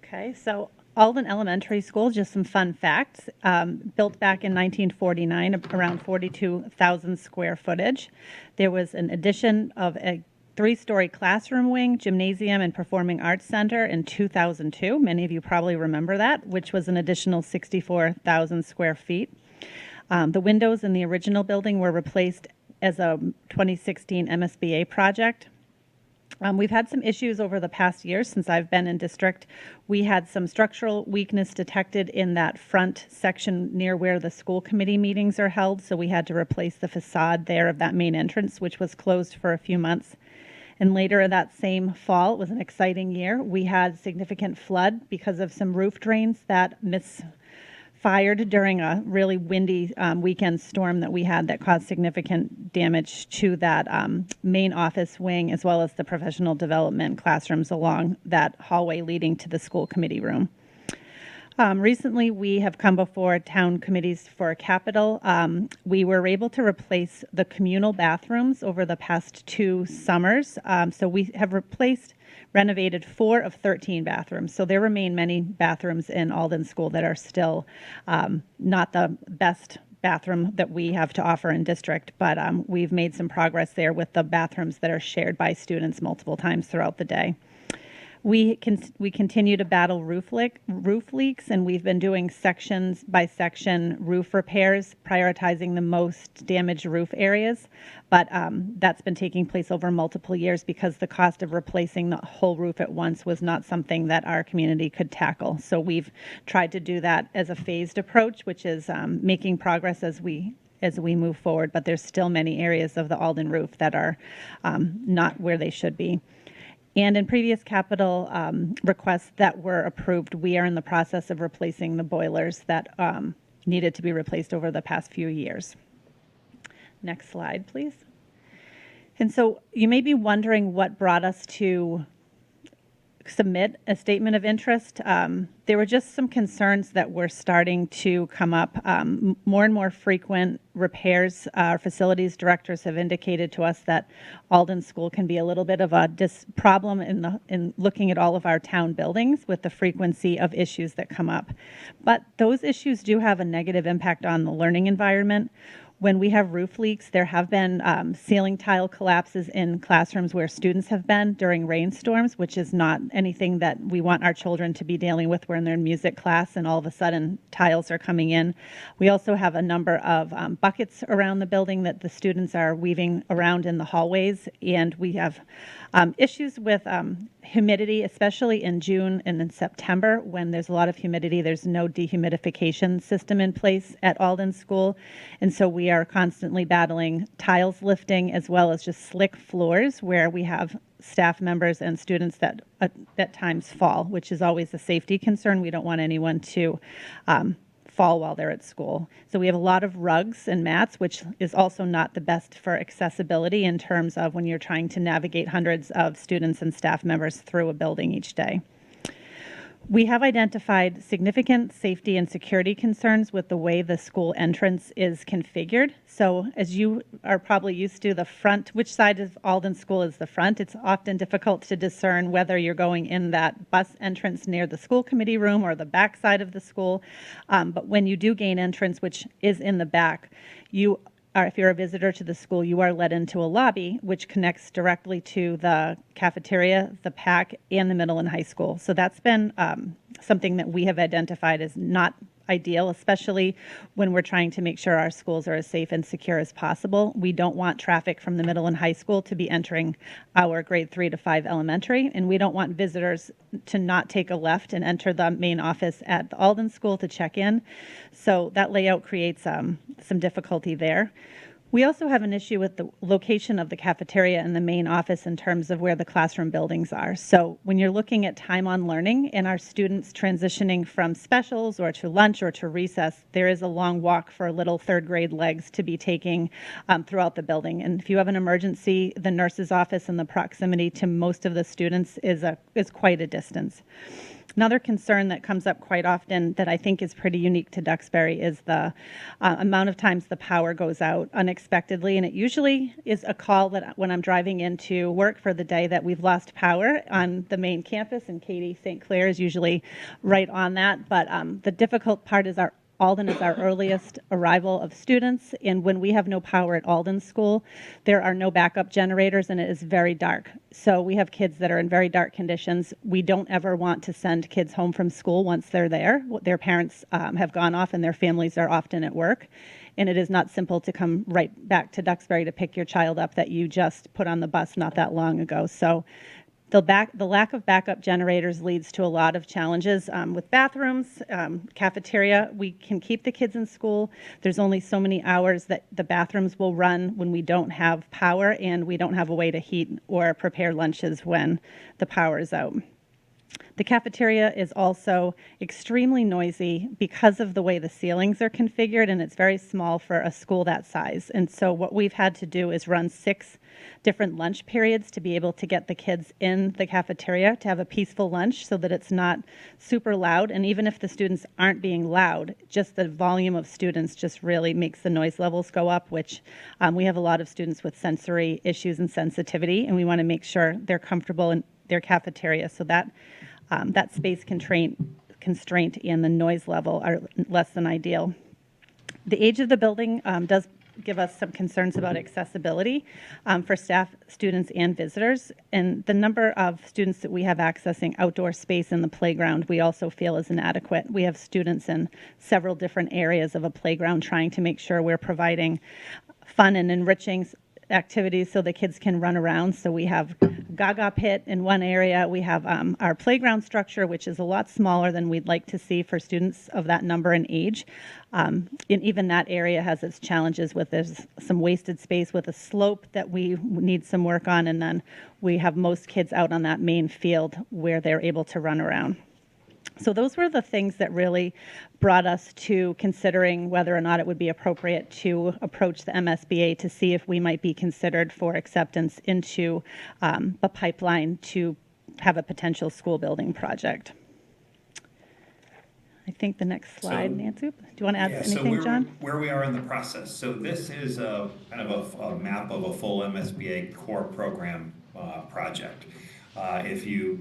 Okay, so Alden Elementary School, just some fun facts. Built back in 1949, around 42,000 square footage. There was an addition of a 3-story classroom wing, gymnasium, and performing arts center in 2002. Many of you probably remember that, which was an additional 64,000 square feet. The windows in the original building were replaced as a 2016 MSBA project. We've had some issues over the past year since I've been in district. We had some structural weakness detected in that front section near where the school committee meetings are held, so we had to replace the facade there of that main entrance, which was closed for a few months. And later that same fall, it was an exciting year, we had significant flood because of some roof drains that misfired during a really windy weekend storm that we had that caused significant damage to that main office wing, as well as the professional development classrooms along that hallway leading to the school committee room. Recently, we have come before town committees for capital. We were able to replace the communal bathrooms over the past 2 summers. So we have renovated 4 of 13 bathrooms. So there remain many bathrooms in Alden School that are still not the best bathroom that we have to offer in district, but we've made some progress there with the bathrooms that are shared by students multiple times throughout the day. We continue to battle roof leaks, and we've been doing section by section roof repairs, prioritizing the most damaged roof areas. But that's been taking place over multiple years because the cost of replacing the whole roof at once was not something that our community could tackle. So we've tried to do that as a phased approach, which is making progress as we move forward. But there's still many areas of the Alden roof that are not where they should be. And in previous capital requests that were approved, we are in the process of replacing the boilers that needed to be replaced over the past few years. Next slide, please. And so you may be wondering what brought us to submit a statement of interest. There were just some concerns that were starting to come up. More and more frequent repairs. Our facilities directors have indicated to us that Alden School can be a little bit of a problem in looking at all of our town buildings with the frequency of issues that come up. But those issues do have a negative impact on the learning environment. When we have roof leaks, there have been ceiling tile collapses in classrooms where students have been during rainstorms, which is not anything that we want our children to be dealing with when they're in music class and all of a sudden tiles are coming in. We also have a number of buckets around the building that the students are weaving around in the hallways, and we have issues with humidity, especially in June and in September when there's a lot of humidity. There's no dehumidification system in place at Alden School, and so we are constantly battling tiles lifting as well as just slick floors where we have staff members and students that at times fall, which is always a safety concern. We don't want anyone to fall while they're at school. So we have a lot of rugs and mats, which is also not the best for accessibility in terms of when you're trying to navigate hundreds of students and staff members through a building each day. We have identified significant safety and security concerns with the way the school entrance is configured. So as you are probably used to, the front, which side of Alden School is the front, it's often difficult to discern whether you're going in that bus entrance near the school committee room or the back side of the school. But when you do gain entrance, which is in the back, if you're a visitor to the school, you are led into a lobby, which connects directly to the cafeteria, the PAC, and the middle and high school. So that's been something that we have identified as not ideal, especially when we're trying to make sure our schools are as safe and secure as possible. We don't want traffic from the middle and high school to be entering our grade 3 to 5 elementary, and we don't want visitors to not take a left and enter the main office at the Alden School to check in. So that layout creates some difficulty there. We also have an issue with the location of the cafeteria and the main office in terms of where the classroom buildings are. So when you're looking at time on learning and our students transitioning from specials or to lunch or to recess, there is a long walk for little third grade legs to be taking throughout the building. And if you have an emergency, the nurse's office and the proximity to most of the students is quite a distance. Another concern that comes up quite often that I think is pretty unique to Duxbury is the amount of times the power goes out unexpectedly. And it usually is a call that when I'm driving into work for the day that we've lost power on the main campus, and Katie St. Clair is usually right on that. But the difficult part is Alden is our earliest arrival of students, and when we have no power at Alden School, there are no backup generators, and it is very dark. So we have kids that are in very dark conditions. We don't ever want to send kids home from school once they're there. Their parents have gone off, and their families are often at work. And it is not simple to come right back to Duxbury to pick your child up that you just put on the bus not that long ago. So the lack of backup generators leads to a lot of challenges with bathrooms, cafeteria. We can keep the kids in school. There's only so many hours that the bathrooms will run when we don't have power, and we don't have a way to heat or prepare lunches when the power is out. The cafeteria is also extremely noisy because of the way the ceilings are configured, and it's very small for a school that size. And so what we've had to do is run 6 different lunch periods to be able to get the kids in the cafeteria to have a peaceful lunch so that it's not super loud. And even if the students aren't being loud, just the volume of students just really makes the noise levels go up, which we have a lot of students with sensory issues and sensitivity, and we want to make sure they're comfortable in their cafeteria. So that that space constraint and the noise level are less than ideal. The age of the building does give us some concerns about accessibility for staff, students, and visitors. And the number of students that we have accessing outdoor space in the playground we also feel is inadequate. We have students in several different areas of a playground trying to make sure we're providing fun and enriching activities so the kids can run around. So we have Gaga pit in one area. We have our playground structure, which is a lot smaller than we'd like to see for students of that number and age. And even that area has its challenges with there's some wasted space with a slope that we need some work on. And then we have most kids out on that main field where they're able to run around. So those were the things that really brought us to considering whether or not it would be appropriate to approach the MSBA to see if we might be considered for acceptance into a pipeline to have a potential school building project. I think the next slide, Nancy. Do you want to add anything, John? Where we are in the process. So this is kind of a map of a full MSBA core program project. If you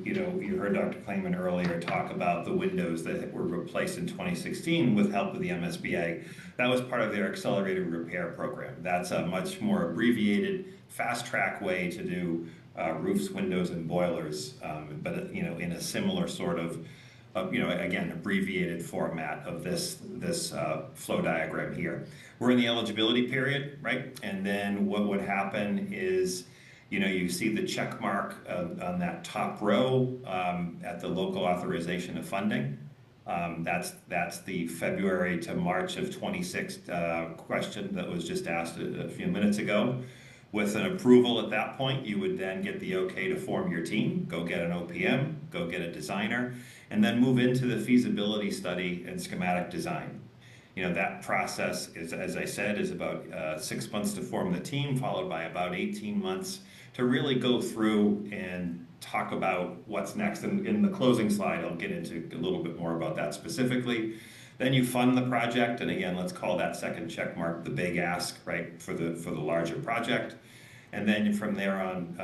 heard Dr. Klayman earlier talk about the windows that were replaced in 2016 with help of the MSBA. That was part of their accelerated repair program. That's a much more abbreviated, fast-track way to do roofs, windows, and boilers, but in a similar sort of, again, abbreviated format of this flow diagram here. We're in the eligibility period, right? And then what would happen is, you see the check mark on that top row at the local authorization of funding. That's the February to March of 26 question that was just asked a few minutes ago. With an approval at that point, you would then get the okay to form your team, go get an OPM, go get a designer, and then move into the feasibility study and schematic design. That process is, as I said, is about 6 months to form the team, followed by about 18 months to really go through and talk about what's next. And in the closing slide, I'll get into a little bit more about that specifically. Then you fund the project, and again, let's call that second check mark the big ask, right, for the larger project. And then from there on,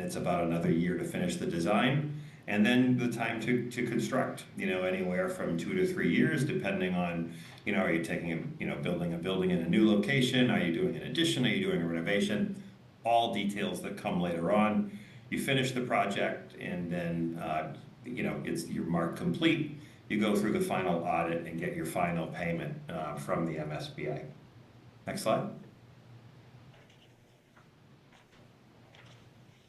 it's about another year to finish the design. And then the time to construct, anywhere from 2 to 3 years, depending on, are you taking building a building in a new location? Are you doing an addition? Are you doing a renovation? All details that come later on. You finish the project, and then, you're marked complete. You go through the final audit and get your final payment from the MSBA. Next slide.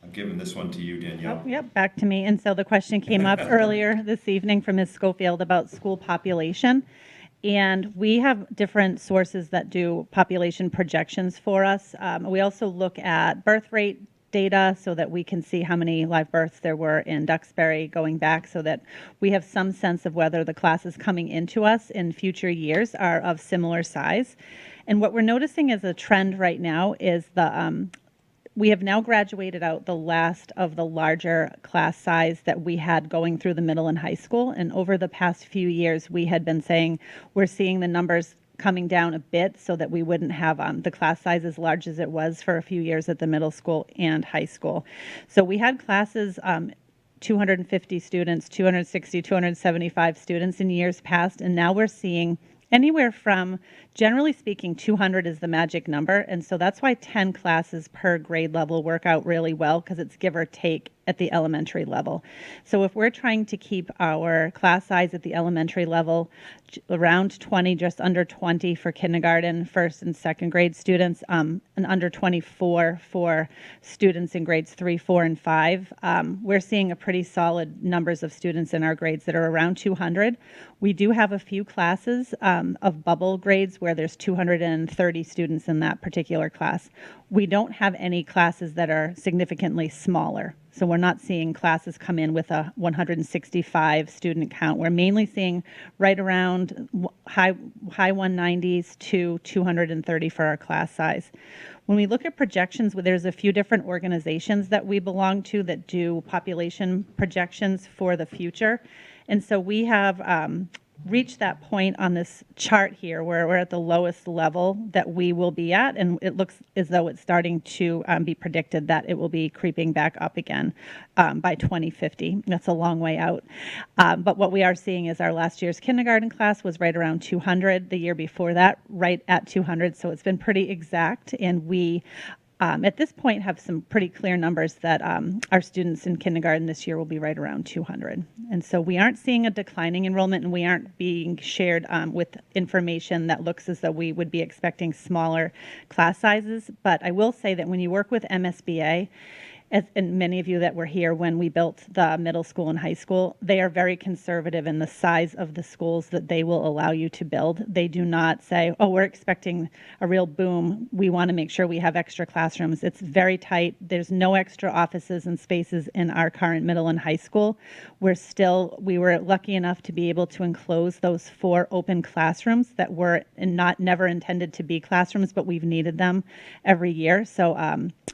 I'm giving this one to you, Danielle. Oh, yep, back to me. And so the question came up earlier this evening from Ms. Schofield about school population. And we have different sources that do population projections for us. We also look at birth rate data so that we can see how many live births there were in Duxbury going back, so that we have some sense of whether the classes coming into us in future years are of similar size. And what we're noticing as a trend right now is the we have now graduated out the last of the larger class size that we had going through the middle and high school. And over the past few years, we had been saying we're seeing the numbers coming down a bit so that we wouldn't have the class size as large as it was for a few years at the middle school and high school. So we had classes 250 students, 260, 275 students in years past, and now we're seeing anywhere from, generally speaking, 200 is the magic number, and so that's why 10 classes per grade level work out really well, because it's give or take at the elementary level. So if we're trying to keep our class size at the elementary level around 20, just under 20 for kindergarten, first and second grade students, and under 24 for students in grades 3, 4, and 5, we're seeing a pretty solid numbers of students in our grades that are around 200. We do have a few classes of bubble grades where there's 230 students in that particular class. We don't have any classes that are significantly smaller. So we're not seeing classes come in with a 165 student count. We're mainly seeing right around high 190s to 230 for our class size. When we look at projections, there's a few different organizations that we belong to that do population projections for the future. And so we have reached that point on this chart here where we're at the lowest level that we will be at, and it looks as though it's starting to be predicted that it will be creeping back up again by 2050. That's a long way out. But what we are seeing is our last year's kindergarten class was right around 200. The year before that, right at 200. So it's been pretty exact, and we at this point have some pretty clear numbers that our students in kindergarten this year will be right around 200. And so we aren't seeing a declining enrollment, and we aren't being shared with information that looks as though we would be expecting smaller class sizes. But I will say that when you work with MSBA, and many of you that were here when we built the middle school and high school, they are very conservative in the size of the schools that they will allow you to build. They do not say, oh, we're expecting a real boom. We want to make sure we have extra classrooms. It's very tight. There's no extra offices and spaces in our current middle and high school. We were lucky enough to be able to enclose those 4 open classrooms that were never intended to be classrooms, but we've needed them every year. So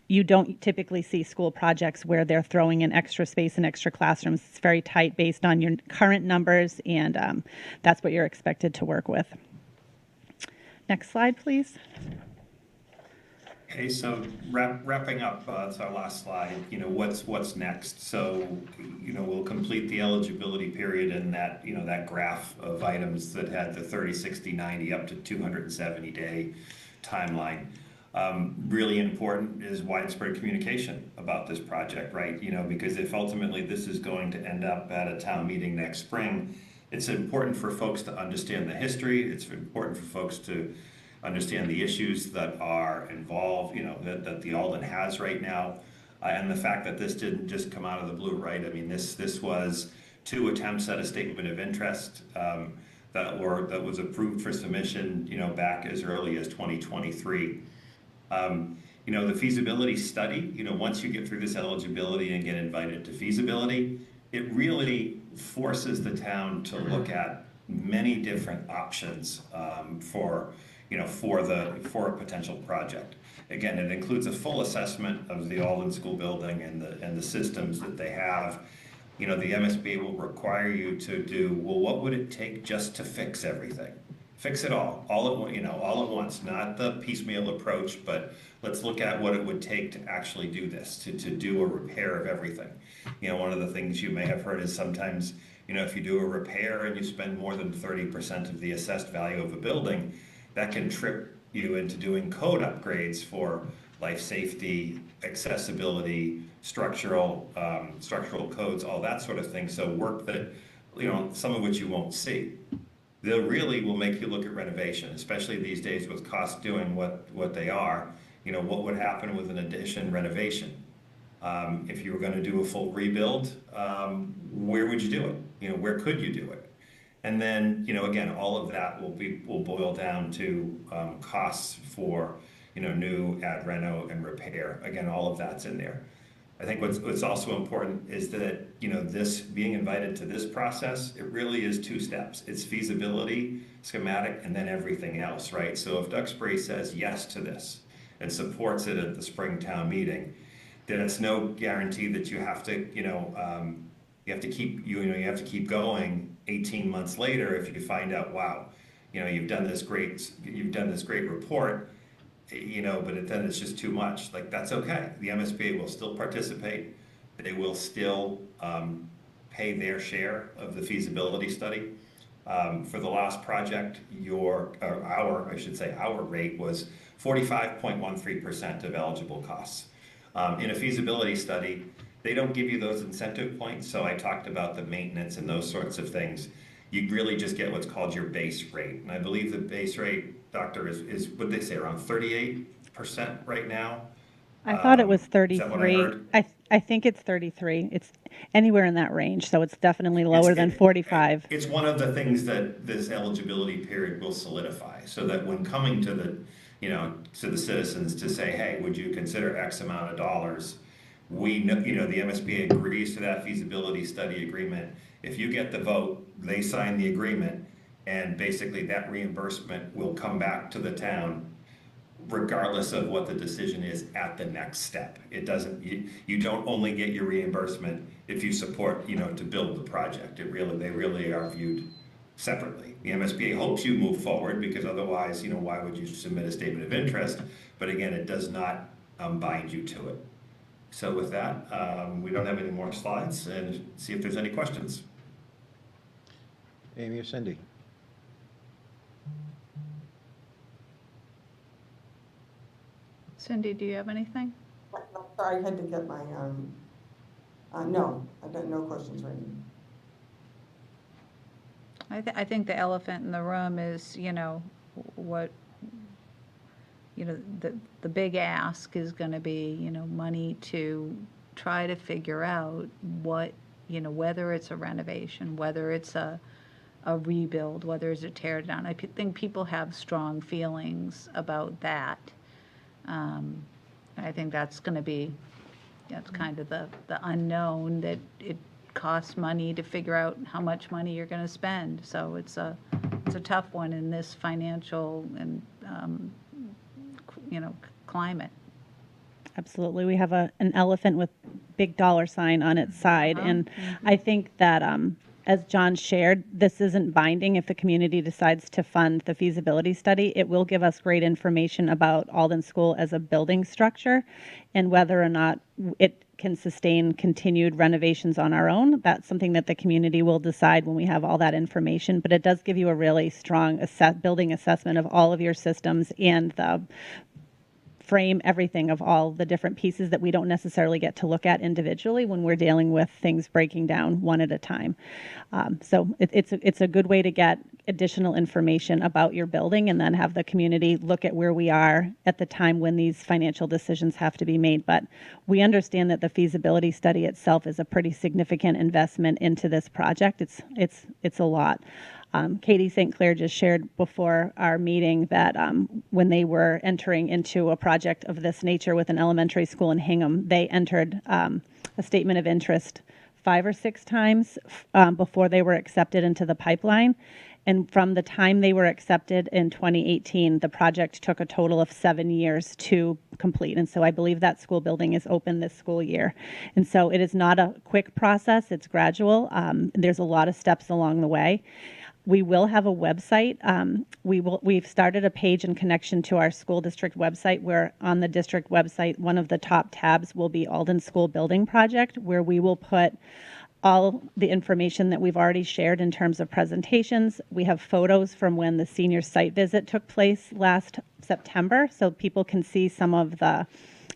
you don't typically see school projects where they're throwing in extra space and extra classrooms. It's very tight based on your current numbers, and that's what you're expected to work with. Next slide, please. Okay, so wrapping up, it's our last slide. What's next? So, we'll complete the eligibility period in that, that graph of items that had the 30, 60, 90 up to 270 day timeline. Really important is widespread communication about this project, right? Because if ultimately this is going to end up at a town meeting next spring, it's important for folks to understand the history. It's important for folks to understand the issues that are involved, that the Alden has right now. And the fact that this didn't just come out of the blue, right? I mean, this was 2 attempts at a statement of interest that was approved for submission, back as early as 2023. The feasibility study, once you get through this eligibility and get invited to feasibility, it really forces the town to look at many different options for a potential project. Again, it includes a full assessment of the Alden School building and the systems that they have. The MSBA will require you to do, well, what would it take just to fix everything? Fix it all at once, not the piecemeal approach, but let's look at what it would take to actually do this, to do a repair of everything. One of the things you may have heard is sometimes, if you do a repair and you spend more than 30% of the assessed value of a building, that can trip you into doing code upgrades for life safety, accessibility, structural codes, all that sort of thing. So work that, some of which you won't see. They really will make you look at renovation, especially these days with costs doing what they are. What would happen with an addition renovation? If you were going to do a full rebuild, where would you do it? Where could you do it? And then, again, all of that will boil down to costs for, new ad reno and repair. Again, all of that's in there. I think what's also important is that, this being invited to this process, it really is 2 steps. It's feasibility, schematic, and then everything else, right? So if Duxbury says yes to this, and supports it at the spring town meeting, then it's no guarantee that you have to, you have to keep, you have to keep going 18 months later if you find out, wow, you've done this great report, but then it's just too much. Like, that's okay. The MSBA will still participate. They will still pay their share of the feasibility study. For the last project, our rate was 45.13% of eligible costs. In a feasibility study, they don't give you those incentive points, so I talked about the maintenance and those sorts of things. You really just get what's called your base rate. And I believe the base rate, Doctor, is what they say, around 38% right now. I thought it was Is that what I 33. heard? I think it's 33. It's anywhere in that range, so it's definitely lower than 45. It's one of the things that this eligibility period will solidify, so that when coming to the, to the citizens to say, hey, would you consider X amount of dollars? We know, the MSBA agrees to that feasibility study agreement. If you get the vote, they sign the agreement, and basically that reimbursement will come back to the town regardless of what the decision is at the next step. It doesn't, you don't only get your reimbursement if you support, to build the project. They really are viewed separately. The MSBA hopes you move forward, because otherwise, why would you submit a statement of interest? But again, it does not bind you to it. So with that, we don't have any more slides, and see if there's any questions. Amy or Cindy? Cindy, do you have anything? Sorry, I had to get my, no, I got no questions right now. I think the elephant in the room is, what, the big ask is going to be, money to try to figure out what, whether it's a renovation, whether it's a rebuild, whether it's a tear down. I think people have strong feelings about that. I think that's going to be, that's kind of the unknown, that it costs money to figure out how much money you're going to spend. So it's a tough one in this financial and, climate. Absolutely. We have an elephant with big dollar sign on its side. And I think that, as John shared, this isn't binding. If the community decides to fund the feasibility study, it will give us great information about Alden School as a building structure and whether or not it can sustain continued renovations on our own. That's something that the community will decide when we have all that information. But it does give you a really strong building assessment of all of your systems and the frame everything of all the different pieces that we don't necessarily get to look at individually when we're dealing with things breaking down one at a time. So it's a good way to get additional information about your building and then have the community look at where we are at the time when these financial decisions have to be made. But we understand that the feasibility study itself is a pretty significant investment into this project. It's a lot. Katie St. Clair just shared before our meeting that when they were entering into a project of this nature with an elementary school in Hingham, they entered a statement of interest 5 or 6 times before they were accepted into the pipeline. And from the time they were accepted in 2018, the project took a total of 7 years to complete. And so I believe that school building is open this school year. And so it is not a quick process, it's gradual. There's a lot of steps along the way. We will have a website. We've started a page in connection to our school district website, where on the district website, one of the top tabs will be Alden School Building Project, where we will put all the information that we've already shared in terms of presentations. We have photos from when the senior site visit took place last September, so people can see some of the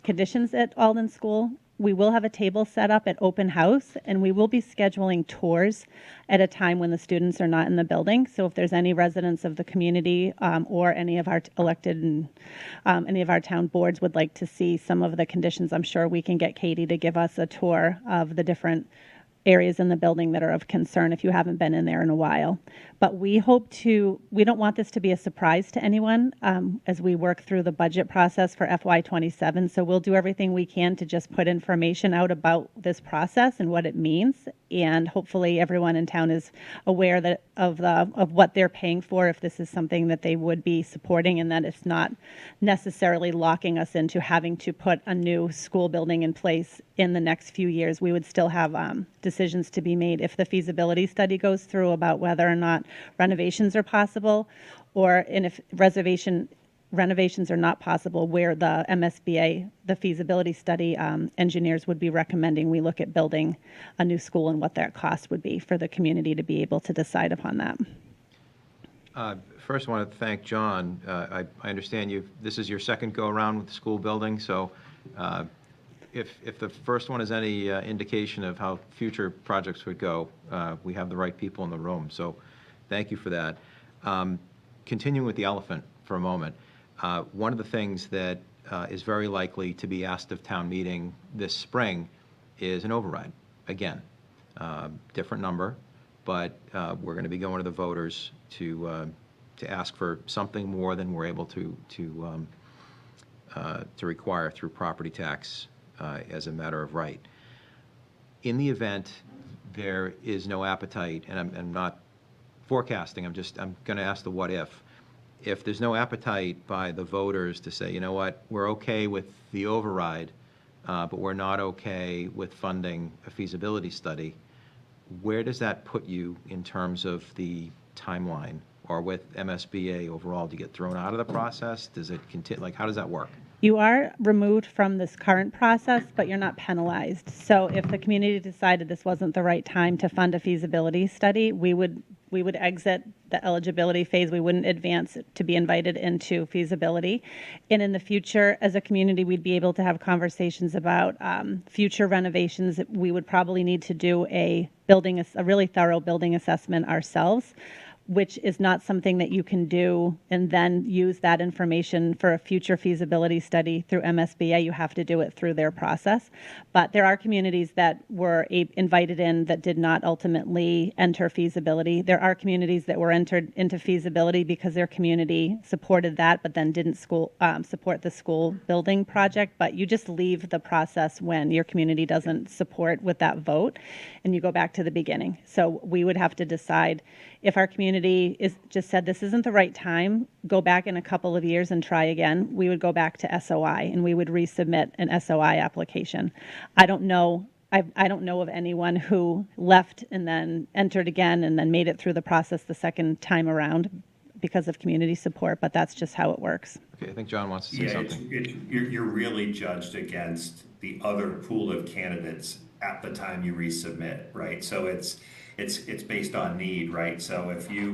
conditions at Alden School. We will have a table set up at open house, and we will be scheduling tours at a time when the students are not in the building. So if there's any residents of the community or any of our elected and any of our town boards would like to see some of the conditions, I'm sure we can get Katie to give us a tour of the different areas in the building that are of concern if you haven't been in there in a while. But we don't want this to be a surprise to anyone as we work through the budget process for FY27. So we'll do everything we can to just put information out about this process and what it means. and hopefully everyone in town is aware of what they're paying for, if this is something that they would be supporting, and that it's not necessarily locking us into having to put a new school building in place in the next few years. We would still have decisions to be made if the feasibility study goes through about whether or not renovations are possible, and if renovations are not possible, where the MSBA, the feasibility study engineers would be recommending we look at building a new school and what that cost would be for the community to be able to decide upon that. First, I want to thank John. I understand this is your second go-around with the school building, so if the first one is any indication of how future projects would go, we have the right people in the room, so thank you for that. Continuing with the elephant for a moment, one of the things that is very likely to be asked of town meeting this spring is an override. Again, different number, but we're going to be going to the voters to ask for something more than we're able to require through property tax as a matter of right. In the event there is no appetite, and I'm not forecasting, I'm going to ask the what if. If there's no appetite by the voters to say, you know what, we're okay with the override, but we're not okay with funding a feasibility study, where does that put you in terms of the timeline? Or with MSBA overall, do you get thrown out of the process? Does it continue? Like, how does that work? You are removed from this current process, but you're not penalized. So if the community decided this wasn't the right time to fund a feasibility study, we would exit the eligibility phase. We wouldn't advance to be invited into feasibility. And in the future, as a community, we'd be able to have conversations about future renovations. We would probably need to do a really thorough building assessment ourselves, which is not something that you can do and then use that information for a future feasibility study through MSBA. You have to do it through their process. But there are communities that were invited in that did not ultimately enter feasibility. There are communities that were entered into feasibility because their community supported that, but then didn't support the school building project. But you just leave the process when your community doesn't support with that vote, and you go back to the beginning. So we would have to decide if our community just said this isn't the right time, go back in a couple of years and try again. We would go back to SOI and we would resubmit an SOI application. I don't know of anyone who left and then entered again and then made it through the process the second time around because of community support, but that's just how it works. Okay, I think John wants to say something. You're really judged against the other pool of candidates at the time you resubmit, right? So it's based on need, right? So if we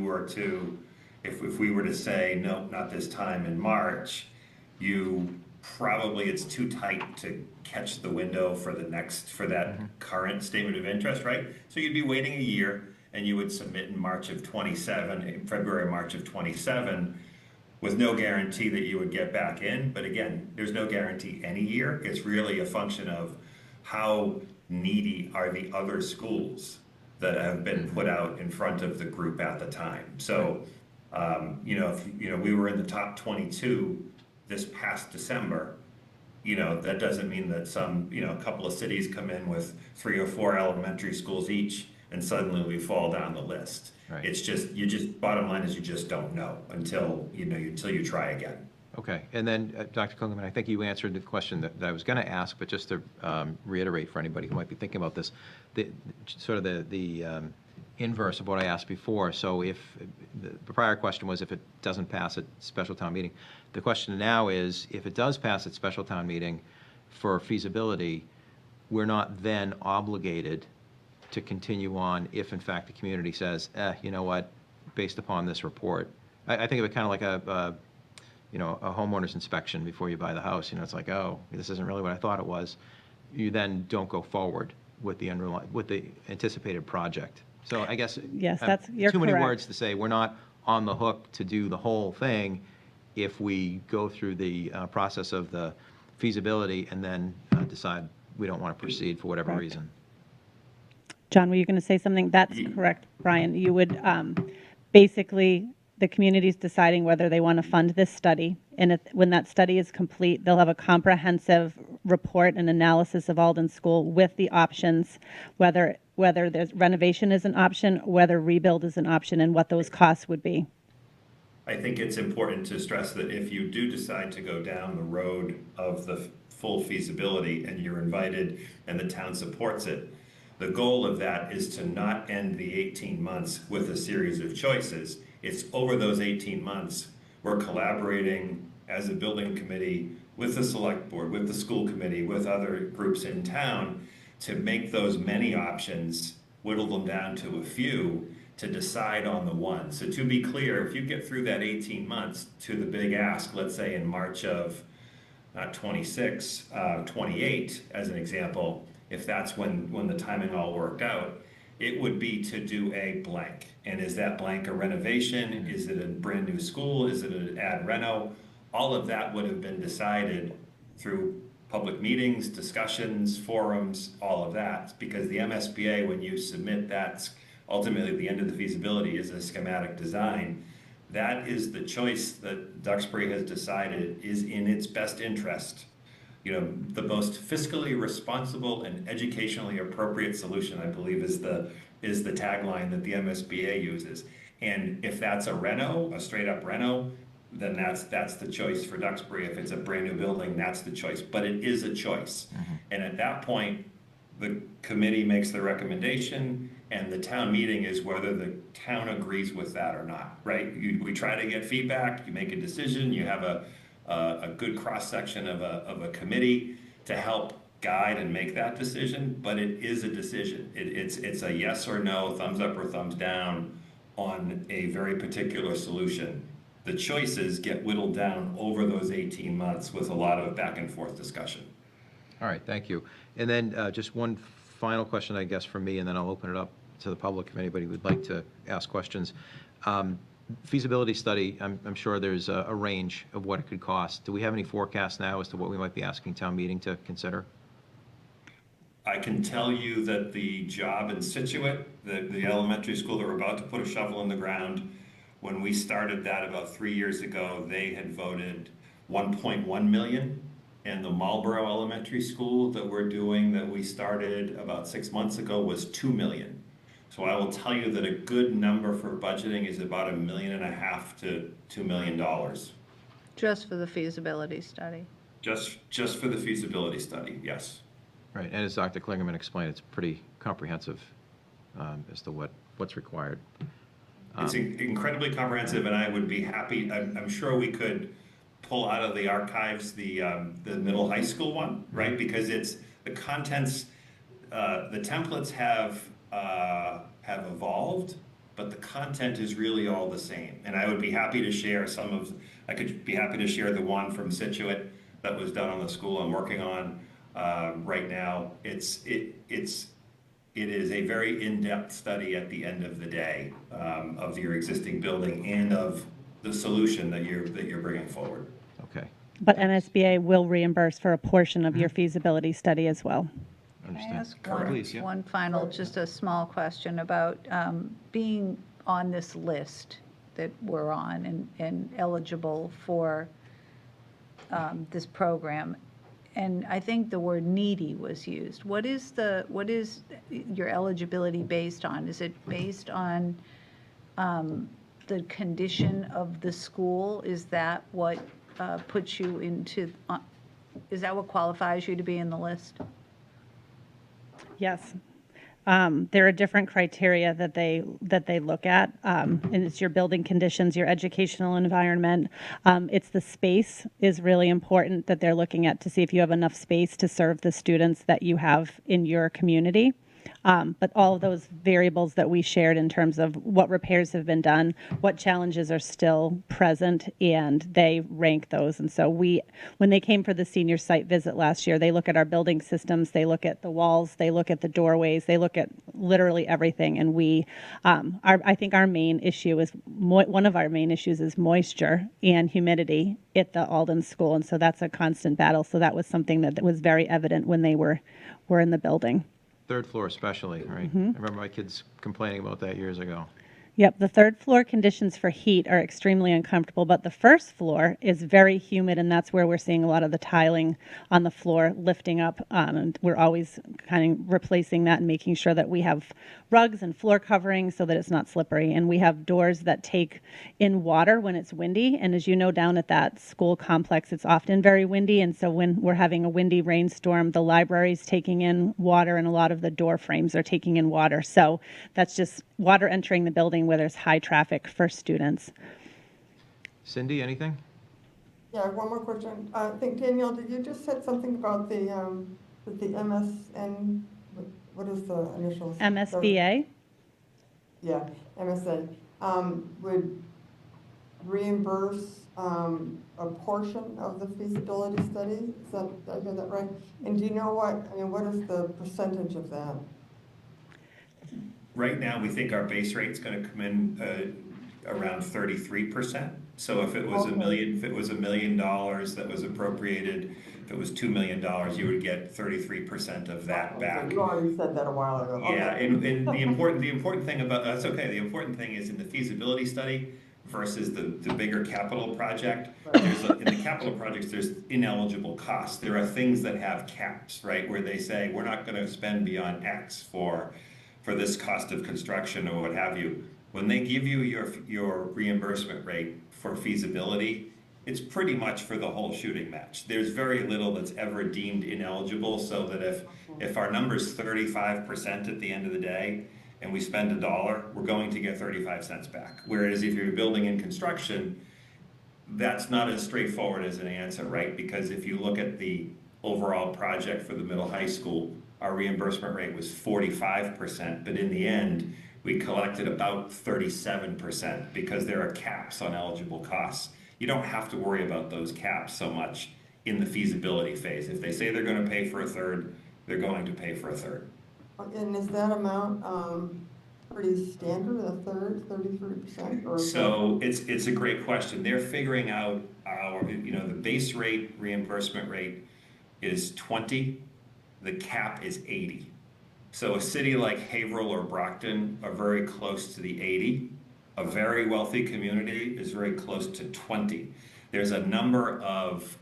were to say, no, not this time in March, it's too tight to catch the window for that current statement of interest, right? So you'd be waiting a year and you would submit in February, March of 27, with no guarantee that you would get back in. But again, there's no guarantee any year. It's really a function of how needy are the other schools that have been put out in front of the group at the time. So, if we were in the top 22 this past December, that doesn't mean that a couple of cities come in with 3 or 4 elementary schools each, and suddenly we fall down the list. Right. It's bottom line is you just don't know until you try again. Okay, and then Dr. Kungelman, I think you answered the question that I was going to ask, but just to reiterate for anybody who might be thinking about this, the inverse of what I asked before. So if the prior question was if it doesn't pass at special town meeting, the question now is if it does pass at special town meeting for feasibility, we're not then obligated to continue on if in fact the community says, you know what, based upon this report. I think of it kind of like a homeowner's inspection before you buy the house. It's like, oh, this isn't really what I thought it was. You then don't go forward with the anticipated project. So I guess yes, you're too correct. Many words to say we're not on the hook to do the whole thing if we go through the process of the feasibility and then decide we don't want to proceed for whatever reason. John, were you going to say something? That's correct, Brian. You would basically the community's deciding whether they want to fund this study. And when that study is complete, they'll have a comprehensive report and analysis of Alden School with the options, whether there's renovation is an option, whether rebuild is an option, and what those costs would be. I think it's important to stress that if you do decide to go down the road of the full feasibility and you're invited and the town supports it, the goal of that is to not end the 18 months with a series of choices. It's over those 18 months, we're collaborating as a building committee with the select board, with the school committee, with other groups in town to make those many options, whittle them down to a few, to decide on the one. So to be clear, if you get through that 18 months to the big ask, let's say in March of not 26, 28 as an example, if that's when the timing all worked out, it would be to do a blank. And is that blank a renovation? Is it a brand new school? Is it an ad reno? All of that would have been decided through public meetings, discussions, forums, all of that. Because the MSBA, when you submit that, ultimately the end of the feasibility is a schematic design. That is the choice that Duxbury has decided is in its best interest. You know, the most fiscally responsible and educationally appropriate solution, I believe, is the tagline that the MSBA uses. And if that's a reno, a straight up reno, then that's the choice for Duxbury. If it's a brand new building, that's the choice. But it is a choice. Mm-hmm. And at that point, the committee makes the recommendation, and the town meeting is whether the town agrees with that or not, right? We try to get feedback, you make a decision, you have a good cross-section of a committee to help guide and make that decision, but it is a decision. It's a yes or no, thumbs up or thumbs down on a very particular solution. The choices get whittled down over those 18 months with a lot of back and forth discussion. All right, thank you. And then just one final question, I guess, from me, and then I'll open it up to the public if anybody would like to ask questions. Feasibility study, I'm sure there's a range of what it could cost. Do we have any forecasts now as to what we might be asking town meeting to consider? I can tell you that the job in Situate, the elementary school that we're about to put a shovel in the ground, when we started that about 3 years ago, they had voted 1.1 million. And the Marlboro Elementary School that we're doing, that we started about 6 months ago, was 2 million. So I will tell you that a good number for budgeting is about $1.5 million to $2 million. Just for the feasibility study? Just for the feasibility study, yes. Right, and as Dr. Klingerman explained, it's pretty comprehensive as to what's required. It's incredibly comprehensive, and I would be happy, I'm sure we could pull out of the archives the middle high school one, right? Because it's the contents, the templates have evolved, but the content is really all the same. And I would be happy to share I could be happy to share the one from Situate that was done on the school I'm working on right now. It is a very in-depth study at the end of the day of your existing building and of the solution that you're bringing forward. Okay. But MSBA will reimburse for a portion of your feasibility study as well. Can I Understand. ask Please, yeah. one final, just a small question about being on this list that we're on and eligible for this program? And I think the word needy was used. What is your eligibility based on? Is it based on the condition of the school? Is that what puts you into, is that what qualifies you to be in the list? Yes. There are different criteria that they look at, and it's your building conditions, your educational environment. It's the space is really important that they're looking at to see if you have enough space to serve the students that you have in your community. But all of those variables that we shared in terms of what repairs have been done, what challenges are still present, and they rank those. And so when they came for the senior site visit last year, they look at our building systems, they look at the walls, they look at the doorways, they look at literally everything. And I think our main issue is, one of our main issues is moisture and humidity at the Alden School. And so that's a constant battle. So that was something that was very evident when they were in the building. Third floor especially, right? Mm-hmm. I remember my kids complaining about that years ago. Yep, the third floor conditions for heat are extremely uncomfortable, but the first floor is very humid, and that's where we're seeing a lot of the tiling on the floor lifting up. And we're always kind of replacing that and making sure that we have rugs and floor covering so that it's not slippery. And we have doors that take in water when it's windy. And as you know, down at that school complex, it's often very windy. And so when we're having a windy rainstorm, the library's taking in water, and a lot of the door frames are taking in water. So that's just water entering the building where there's high traffic for students. Cindy, anything? Yeah, one more question. I think, Danielle, did you just said something about the MSN, what is the initials? MSBA? Yeah, MSA, would reimburse a portion of the feasibility study? Did I hear that right? And do you know what is the percentage of that? Right now, we think our base rate's gonna come in around 33%. So if it was Okay. $1 million that was appropriated, if it was $2 million, you would get 33% of that back. You already said that a while ago. Yeah, Okay. and the important thing about, that's okay, the important thing is in the feasibility study versus the bigger capital project, in the capital projects, there's ineligible costs. There are things that have caps, right, where they say, we're not gonna spend beyond X for this cost of construction or what have you. When they give you your reimbursement rate for feasibility, it's pretty much for the whole shooting match. There's very little that's ever deemed ineligible, so that if our number's 35% at the end of the day, and we spend $1, we're going to get 35 cents back. Whereas if you're building in construction, that's not as straightforward as an answer, right? Because if you look at the overall project for the middle high school, our reimbursement rate was 45%, but in the end, we collected about 37% because there are caps on eligible costs. You don't have to worry about those caps so much in the feasibility phase. If they say they're going to pay for a third, they're going to pay for a third. And is that amount pretty standard, a third, 33%? Or So it's a great question. They're figuring out the base rate, reimbursement rate is 20, the cap is 80. So a city like Haverhill or Brockton are very close to the 80. A very wealthy community is very close to 20. There's a number of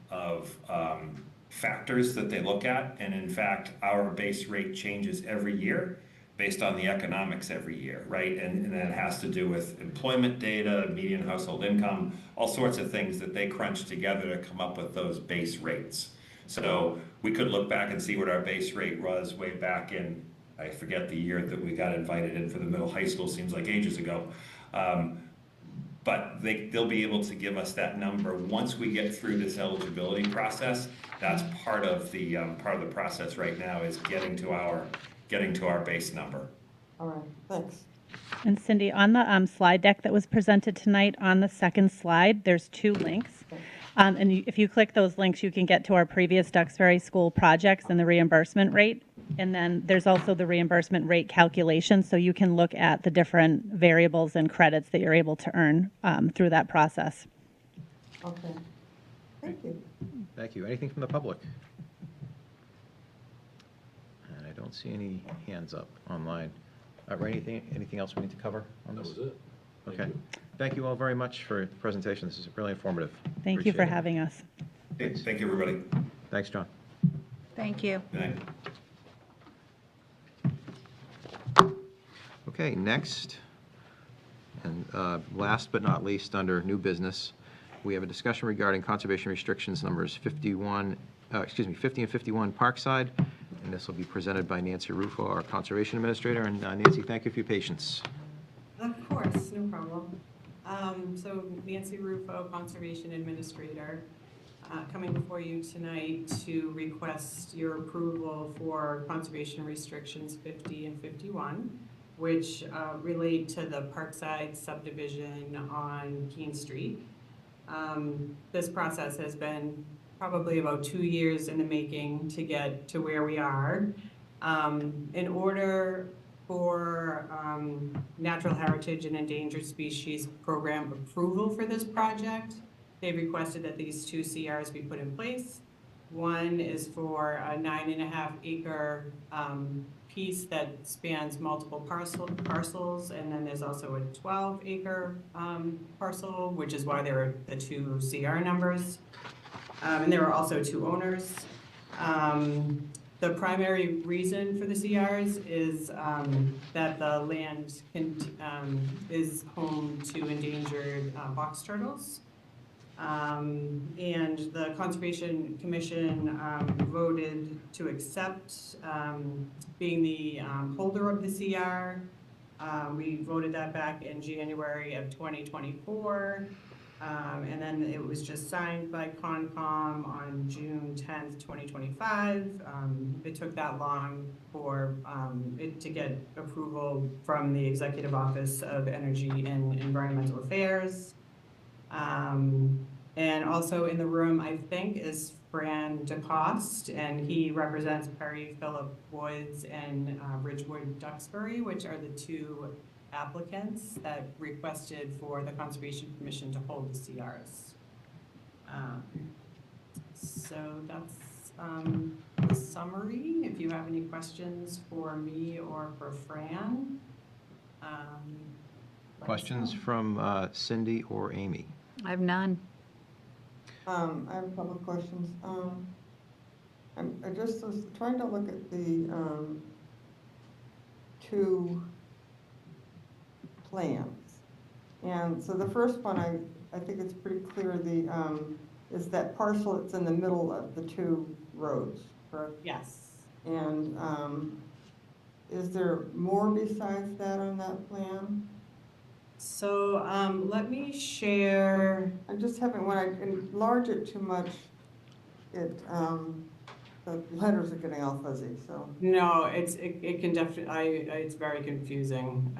factors that they look at, and in fact, our base rate changes every year based on the economics every year, right? And that has to do with employment data, median household income, all sorts of things that they crunch together to come up with those base rates. So we could look back and see what our base rate was way back in, I forget the year that we got invited in for the middle high school, seems like ages ago. But they'll be able to give us that number once we get through this eligibility process. That's part of the process right now, is getting to our base number. All right, thanks. And Cindy, on the slide deck that was presented tonight, on the second slide, there's 2 links. If you click those links, you can get to our previous Duxbury School projects and the reimbursement rate. And then there's also the reimbursement rate calculation, so you can look at the different variables and credits that you're able to earn through that process. Okay, thank you. Thank you. Anything from the public? And I don't see any hands up online. Ray, anything else we need to cover on this? That was it. Okay. Thank you all very much for the presentation. This is really informative. Thank you for Appreciate it. having us. Okay, thank you, everybody. Thanks, John. Thank you. Good night. Okay, next, and last but not least, under new business, we have a discussion regarding conservation restrictions numbers 50 and 51 Parkside, and this will be presented by Nancy Rufo, our conservation administrator. And Nancy, thank you for your patience. Of course, no problem. So Nancy Rufo, Conservation Administrator, coming before you tonight to request your approval for conservation restrictions 50 and 51, which relate to the Parkside subdivision on Keene Street. This process has been probably about 2 years in the making to get to where we are. In order for Natural Heritage and Endangered Species Program approval for this project, they've requested that these 2 CRs be put in place. One is for a 9.5 acre piece that spans multiple parcels, and then there's also a 12-acre parcel, which is why there are the two CR numbers. And there are also two owners. The primary reason for the CRs is that the land is home to endangered box turtles. And the Conservation Commission voted to accept being the holder of the CR. We voted that back in January of 2024. And then it was just signed by Concom on June 10th, 2025. It took that long for it to get approval from the Executive Office of Energy and Environmental Affairs. And also in the room, I think, is Fran DeCoste, and he represents Perry Phillip Woods and Ridgewood Duxbury, which are the two applicants that requested for the Conservation Commission to hold the CRs. So that's the summary. If you have any questions for me or for Fran. Questions from Cindy or Amy? I have none. I have a couple of questions. I just was trying to look at the two plans. And so the first one, I think it's pretty clear, is that parcel that's in the middle of the two roads, correct? Yes. And is there more besides that on that plan? So let me share. I just haven't, when I enlarge it too much, the letters are getting all fuzzy, so. No, it can definitely, it's very confusing.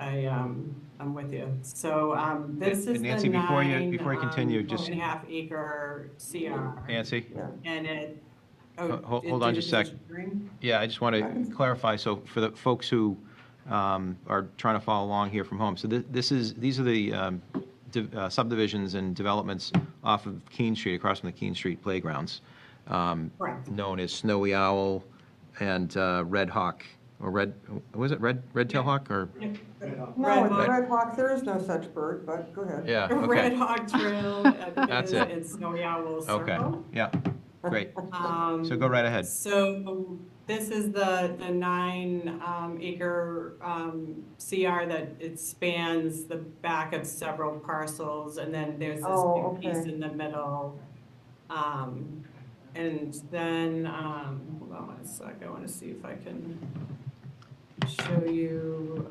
I'm with you. So this is Nancy, the before you continue, just 1.5 acre CR. Nancy. Yeah. And it. Hold on just a sec. Yeah, I just want to clarify. So for the folks who are trying to follow along here from home, so these are the subdivisions and developments off of Keene Street, across from the Keene Street playgrounds, Correct. known as Snowy Owl and Red Hawk, or was it Red Tail Hawk, or? No, Red Hawk. Red Hawk, there is no such bird, but go ahead. Yeah, okay. Red Hawk Trail. That's it. It's Snowy Owl Circle. Okay, yeah, great. So go right ahead. So this is the 9 acre CR that it spans the back of several parcels, and then there's this big piece okay. in the middle. And then, hold on one sec, I want to see if I can show you,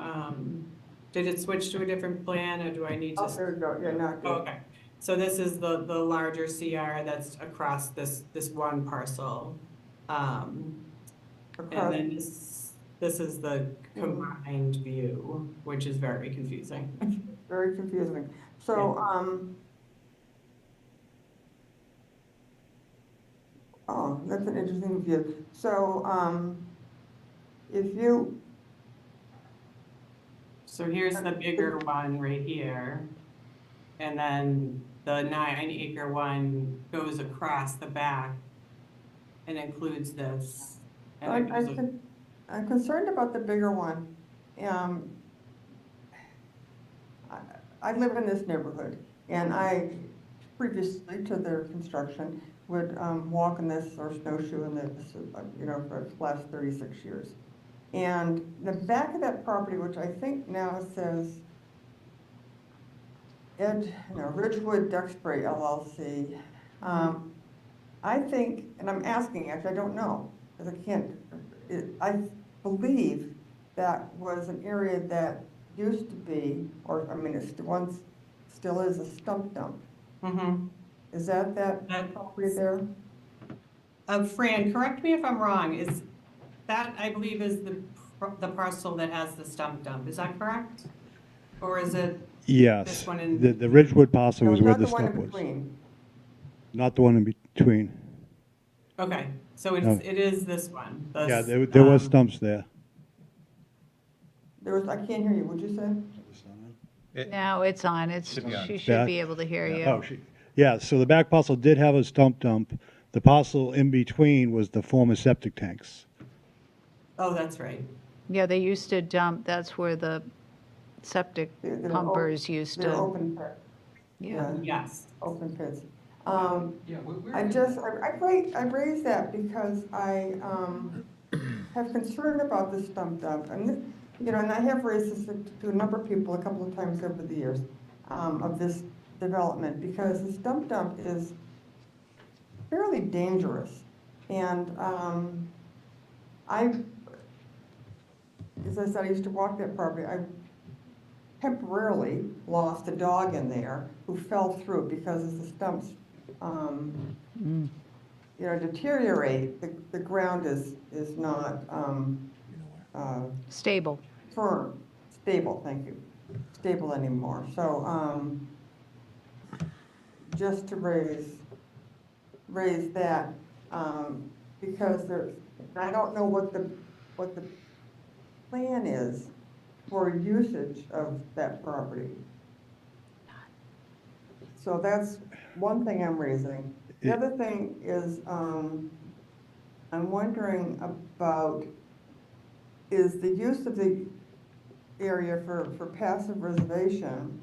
did it switch to a different plan, or do I need to? Oh, there you go, yeah, not good. Okay, so this is the larger CR that's across this one parcel. And then this is the combined view, which is very confusing. Very confusing. So, oh, that's an interesting view. So, So here's the bigger one right here. And then the 9 acre one goes across the back and includes this. And I'm concerned about the bigger one. I live in this neighborhood, and I, previously to their construction, would walk in this or snowshoe in this, for the last 36 years. And the back of that property, which I think now says Ridgewood Duxbury LLC, I think, and I'm asking, actually, I don't know, because I can't, I believe that was an area that used to be, or, I mean, it once still is, a stump dump. Mm-hmm. Is that property there? Fran, correct me if I'm wrong, is that, I believe, is the parcel that has the stump dump, is that correct? Or is it Yes, this one in? the Ridgewood parcel No, was where not the the one stump in was. between. Not the one in between. Okay, so it is this one. the, Yeah, there was stumps there. There was, I can't hear you, what'd you say? No, it's on. Should be on. She should Back? be able to hear you. Oh, yeah, so the back parcel did have a stump dump. The parcel in between was the former septic tanks. Oh, that's right. Yeah, they used to dump, that's where the septic They're pumpers used They're to, open pit, yeah. Yes. open pits. Yeah, I raised that because I have concern about this dump. And, and I have raised this to a number of people a couple of times over the years, of this development, because this dump is fairly dangerous. And as I said, I used to walk that property. I temporarily lost a dog in there who fell through because as the stumps deteriorate, the ground is not Stable. stable, thank you, stable anymore. So just to raise that, because I don't know what the plan is for usage of that property. So that's one thing I'm raising. The other thing is, I'm wondering about, is the use of the area for passive reservation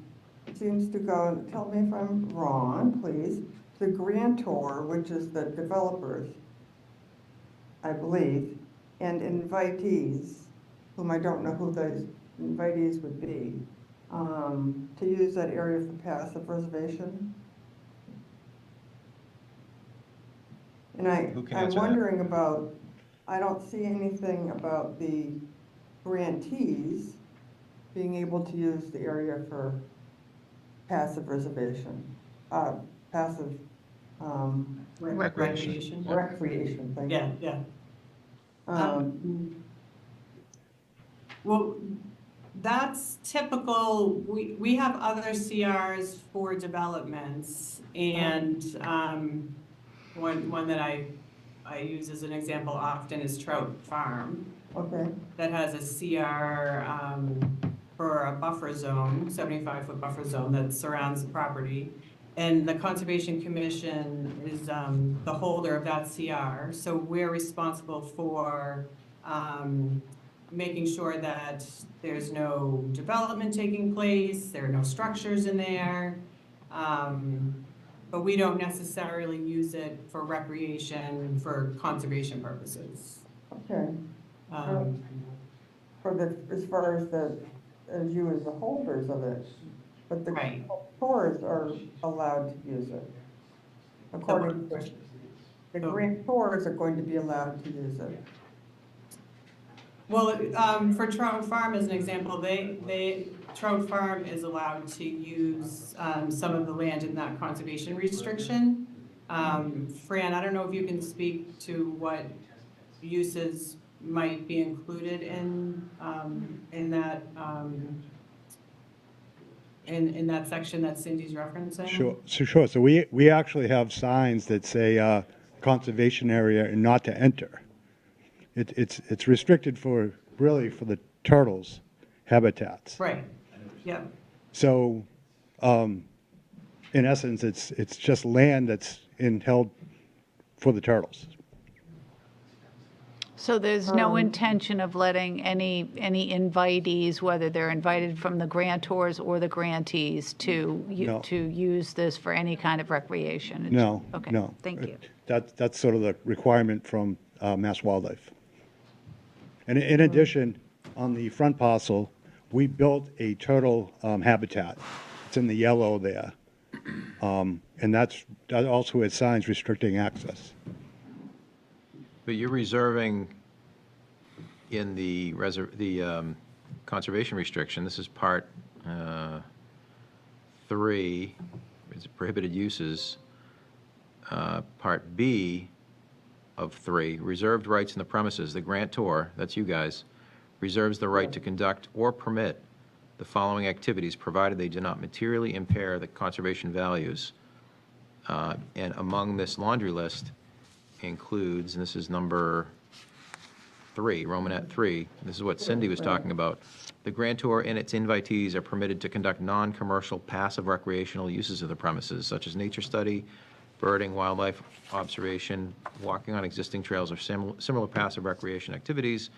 seems to go, and tell me if I'm wrong, please, the grantor, which is the developers, I believe, and invitees, whom I don't know who those invitees would be, to use that area for passive reservation. And Who can I'm answer that? wondering about, I don't see anything about the grantees being able to use the area for passive reservation, passive Recreation. recreation, thank you. Yeah. Well, that's typical. We have other CRs for developments, and one that I use as an example often is Trout Farm. Okay, That has a CR for a buffer zone, 75-foot buffer zone that surrounds the property. And the Conservation Commission is the holder of that CR. So we're responsible for making sure that there's no development taking place, there are no structures in there. But we don't necessarily use it for recreation, for conservation purposes. okay. As far as you as the holders of it, but the Right. grantors are allowed to use it. According to the grantors are going to be allowed to use it. Well, for Trout Farm as an example, Trout Farm is allowed to use some of the land in that conservation restriction. Fran, I don't know if you can speak to what uses might be included in that in that section that Cindy's referencing. Sure. So we actually have signs that say conservation area and not to enter. It's restricted for the turtles habitats. Right. Yep. So, in essence, it's just land that's held for the turtles. So there's no intention of letting any invitees, whether they're invited from the grantors or the grantees, to No. use this for any kind of recreation? No, Okay, no. thank you. That's sort of the requirement from Mass Wildlife. And in addition, on the front parcel, we built a turtle habitat. It's in the yellow there. And that also has signs restricting access. But you're reserving in the conservation restriction, this is part 3, it's prohibited uses. Part B of 3, reserved rights in the premises. The grantor, that's you guys, reserves the right to conduct or permit the following activities, provided they do not materially impair the conservation values. And among this laundry list includes, and this is number 3, Romanet 3, this is what Cindy was talking about. The grantor and its invitees are permitted to conduct non-commercial passive recreational uses of the premises, such as nature study, birding, wildlife observation, walking on existing trails, or similar passive recreation activities,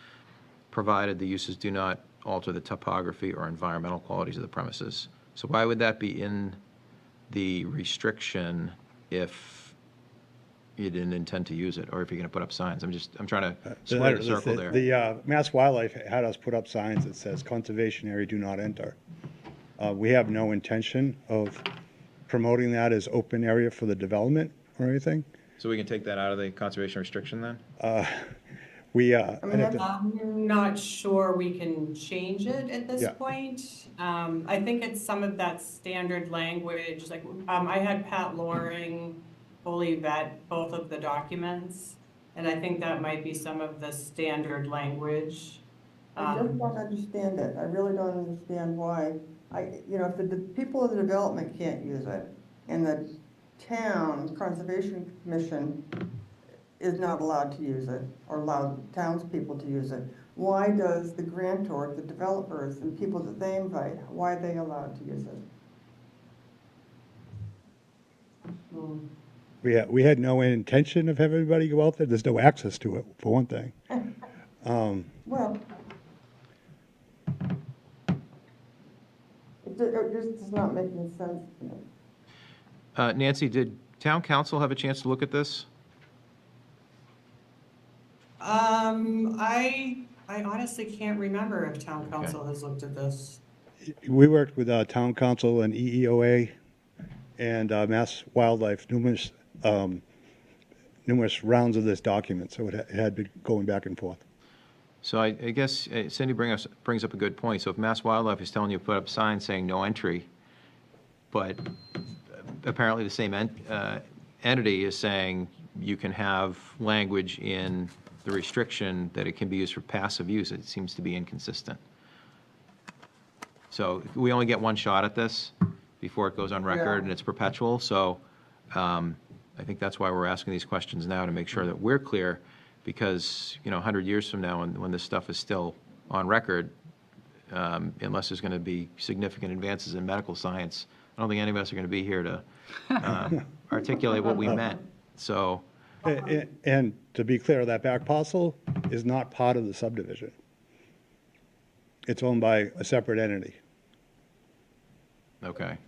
provided the uses do not alter the topography or environmental qualities of the premises. So why would that be in the restriction if you didn't intend to use it, or if you're going to put up signs? I'm trying to square the circle there. The Mass Wildlife had us put up signs that says conservation area do not enter. We have no intention of promoting that as open area for the development or anything. So we can take that out of the conservation restriction then? I mean, I'm not sure we can change it at this Yeah. point. I think it's some of that standard language, like, I had Pat Loring fully vet both of the documents, and I think that might be some of the standard language. I just don't understand it. I really don't understand why. If the people of the development can't use it, and the town conservation commission is not allowed to use it, or allow townspeople to use it, why does the grantor, the developers, and people that they invite, why are they allowed to use it? We had no intention of having everybody go out there. There's no access to it, for one thing. Well, it just does not make any sense to me. Nancy, did town council have a chance to look at this? I honestly can't remember if town council has looked at this. We worked with town council and EEOA and Mass Wildlife, numerous rounds of this document, so it had been going back and forth. So I guess Cindy brings up a good point. So if Mass Wildlife is telling you to put up signs saying no entry, but apparently the same entity is saying you can have language in the restriction that it can be used for passive use, it seems to be inconsistent. So we only get one shot at this before it goes on record, and it's perpetual. So I think that's why we're asking these questions now, to make sure that we're clear, because 100 years from now, when this stuff is still on record, unless there's going to be significant advances in medical science, I don't think any of us are going to be here to articulate what we meant. So. And to be clear, that back parcel is not part of the subdivision. It's owned by a separate entity. Okay.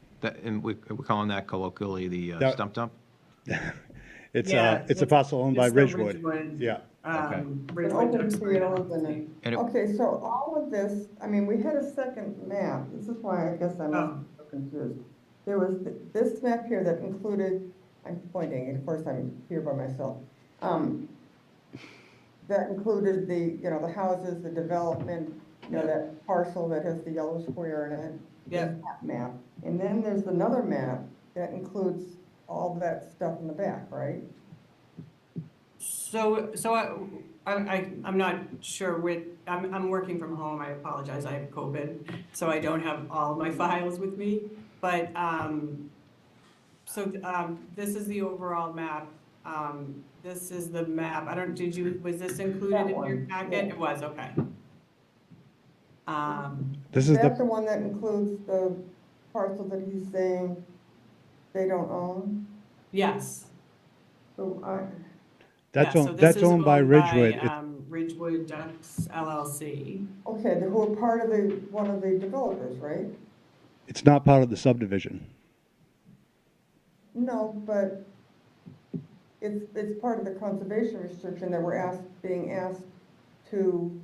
And we're calling that colloquially the stump dump? It's Yeah, a parcel owned by it's the Ridgewood. Yeah. Okay. Ridgewood, Open Duxbury. field and And it- okay, so all of this, I mean, we had a second map. This is why I guess I'm so confused. There was this map here that included, I'm pointing, of course I'm here by myself. That included the houses, the development, that parcel that has the yellow square in it. Yeah. That map. And then there's another map that includes all that stuff in the back, right? So I'm not sure I'm working from home, I apologize, I have COVID, so I don't have all of my files with me, but, this is the overall map. This is the map, was this included in your packet? Yeah. It was, okay. This is That's the the, one that includes the parcel that he's saying they don't own? Yes. So that's Yeah, so owned, this that's is owned by Ridgewood. Ridgewood Ducks LLC. okay, who are part of one of the developers, right? It's not part of the subdivision. No, but it's part of the conservation restriction that we're being asked to,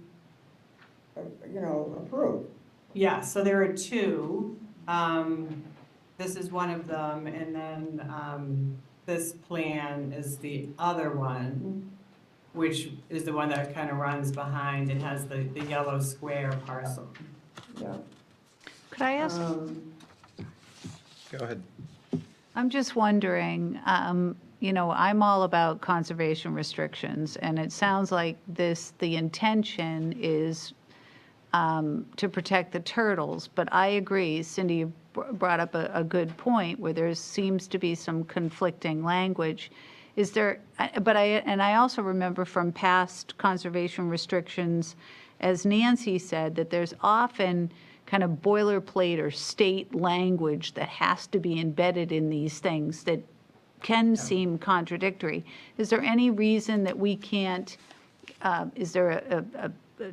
approve. Yeah, so there are two. This is one of them, and then this plan is the other one, which is the one that kind of runs behind and has the yellow square parcel. Yeah. Could I ask? Go ahead. I'm just wondering, I'm all about conservation restrictions, and it sounds like the intention is to protect the turtles, but I agree, Cindy, you brought up a good point where there seems to be some conflicting language. Is there, I also remember from past conservation restrictions, as Nancy said, that there's often kind of boilerplate or state language that has to be embedded in these things that can seem contradictory. Is there any reason that we can't, is there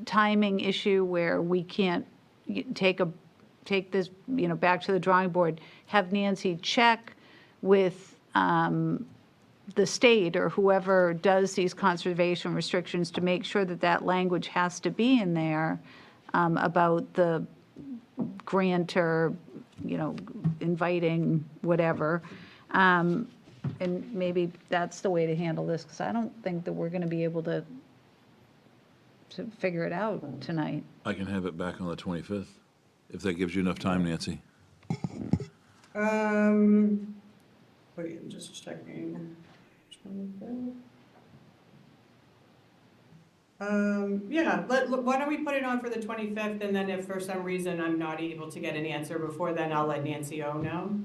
timing issue where we can't take this, back to the drawing board, have Nancy check with the state or whoever does these conservation restrictions to make sure that that language has to be in there about the grantor, inviting whatever. And maybe that's the way to handle this, because I don't think that we're going to be able to figure it out tonight. I can have it back on the 25th, if that gives you enough time, Nancy. Wait, I'm just checking. Yeah, why don't we put it on for the 25th, and then if for some reason I'm not able to get an answer before then, I'll let Nancy O know.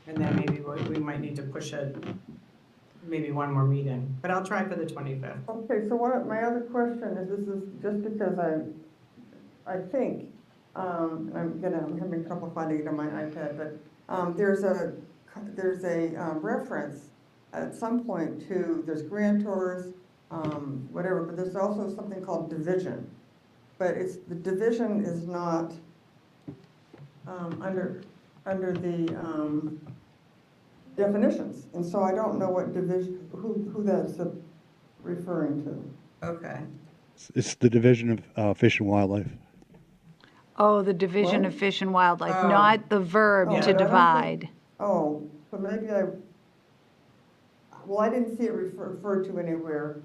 And then maybe we might need to push it, maybe one more meeting, but I'll try for the 25th. Okay, so my other question is, this is just because I think, I'm having trouble finding it on my iPad, but there's a reference at some point to, there's grantors, whatever, but there's also something called division. But the division is not under the definitions, and so I don't know what division, who that's referring to. Okay. It's the Division of Fish and Wildlife. Oh, the Division What? of Fish and Wildlife, Oh. not the verb Oh, to but I don't think- divide. Oh, so maybe I didn't see it referred to anywhere.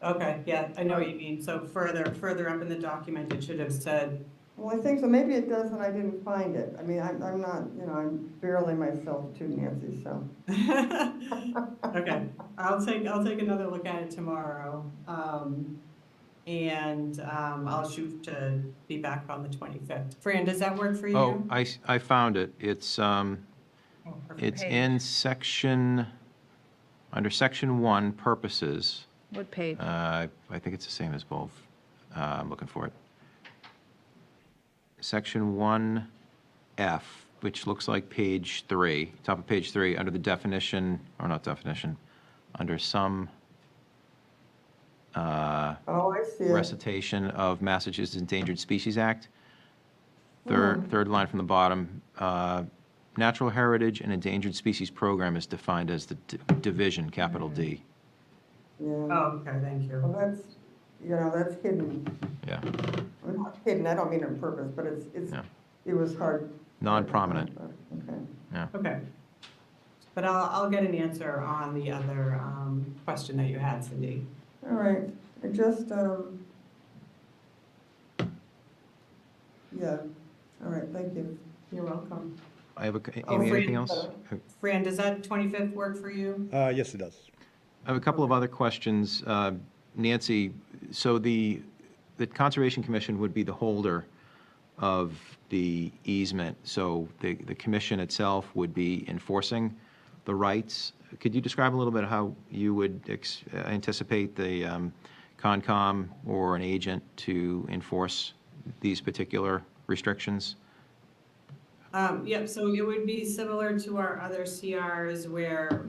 Okay, yeah, I know what you mean. So further up in the document, it should have said, Well, I think so, maybe it does and I didn't find it. I mean, I'm not, I'm barely myself too, Nancy, so. okay, I'll take another look at it tomorrow. And I'll shoot to be back on the 25th. Fran, does that work for you? Oh, I found it. It's Perfect. it's in under section 1, purposes. What page? I think it's the same as both. I'm looking for it. Section 1F, which looks like page 3, top of page 3, under the definition, or not definition, under some Oh, I see it. recitation of Massachusetts Endangered Species Act. Third line from the bottom, Natural Heritage and Endangered Species Program is defined as the division, capital D. Yeah, Oh, okay, thank you. well, that's hidden. Yeah, Well, not hidden, I don't mean on purpose, but Yeah. it was hard. non-prominent. Okay. Okay. But I'll get an answer on the other question that you had, Cindy. All right, it just, yeah, all right, thank you. You're welcome. I have Oh, Amy, Fran, anything else? Fran, does that 25th work for you? Yes, it does. I have a couple of other questions. Nancy, so the Conservation Commission would be the holder of the easement, so the commission itself would be enforcing the rights. Could you describe a little bit how you would anticipate the Concom or an agent to enforce these particular restrictions? Yep, so it would be similar to our other CRs where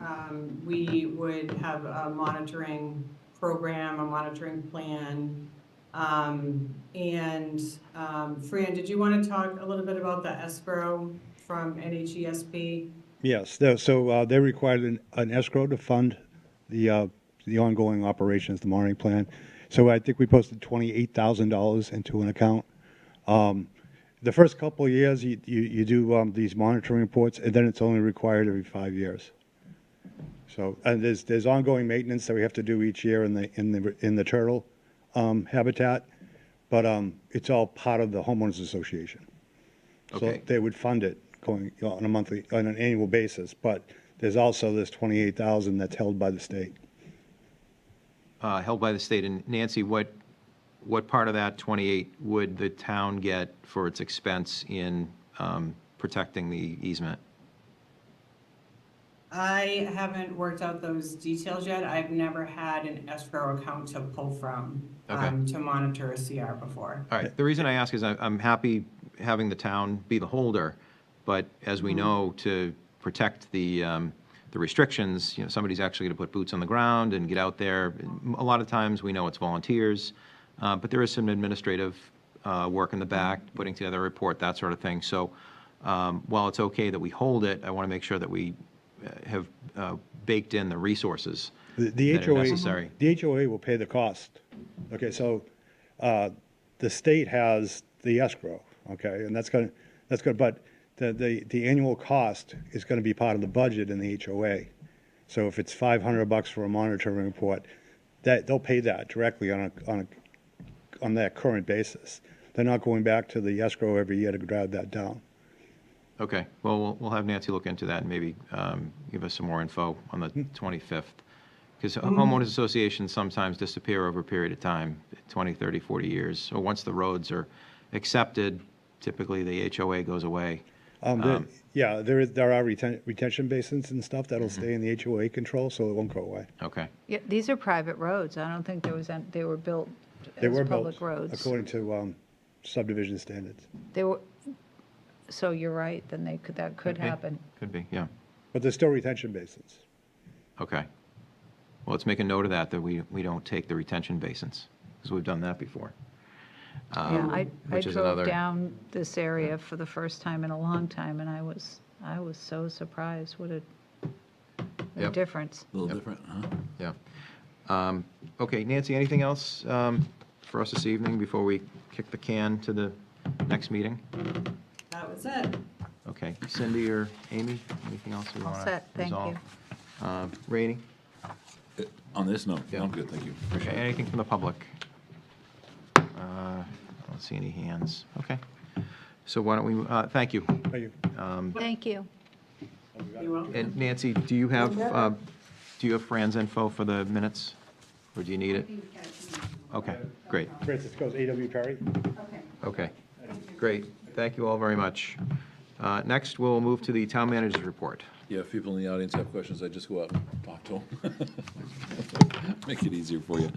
we would have a monitoring program, a monitoring plan. Fran, did you want to talk a little bit about the escrow from NHESP? Yes, so they required an escrow to fund the ongoing operations, the monitoring plan. So I think we posted $28,000 into an account. The first couple of years, you do these monitoring reports, and then it's only required every 5 years. So, and there's ongoing maintenance that we have to do each year in the turtle habitat, but it's all part of the homeowners association. Okay. So they would fund it going on an annual basis, but there's also this $28,000 that's held by the state. Held by the state. And Nancy, what part of that 28 would the town get for its expense in protecting the easement? I haven't worked out those details yet. I've never had an escrow account to pull from to monitor a CR before. All right, the reason I ask is I'm happy having the town be the holder, but as we know, to protect the the restrictions, somebody's actually going to put boots on the ground and get out there. A lot of times, we know it's volunteers, but there is some administrative work in the back, putting together a report, that sort of thing. So while it's okay that we hold it, I want to make sure that we have baked in the resources The that are HOA, necessary. the HOA will pay the cost. Okay, so the state has the escrow, okay, and that's good, but the annual cost is going to be part of the budget in the HOA. So if it's $500 for a monitoring report, that they'll pay that directly on that current basis. They're not going back to the escrow every year to drive that down. Okay, well, we'll have Nancy look into that and maybe give us some more info on the 25th. Because homeowners associations sometimes disappear over a period of time, 20, 30, 40 years. So once the roads are accepted, typically the HOA goes away. Yeah, there are retention basins and stuff that'll stay in the HOA control, so it won't go away. Okay, Yeah, these are private roads. I don't think they were built They as were public built roads. according to subdivision standards. They were, so you're right, then that could be. happen. could be, yeah. But there's still retention basins. Okay. Well, let's make a note of that we don't take the retention basins, because we've done that before. Yeah, I which is drove another- down this area for the first time in a long time, and I was so surprised. What a Yep. difference. A little different, huh? Yeah. Okay, Nancy, anything else for us this evening before we kick the can to the next meeting? That was it. Okay, Cindy or Amy, anything else we All want to set, thank resolve? you. Rainey? On this note, Yeah. I'm good, thank you. Okay, anything from the public? I don't see any hands. Okay. So why don't we, thank you. Thank you. Thank you. You're welcome. And Nancy, do you have Fran's info for the minutes? Or do you need it? Okay, great. Francis goes A.W. Perry. Okay, great. Thank you all very much. Next, we'll move to the town manager's report. Yeah, if people in the audience have questions, I just go out and talk to them. Make it easier for you.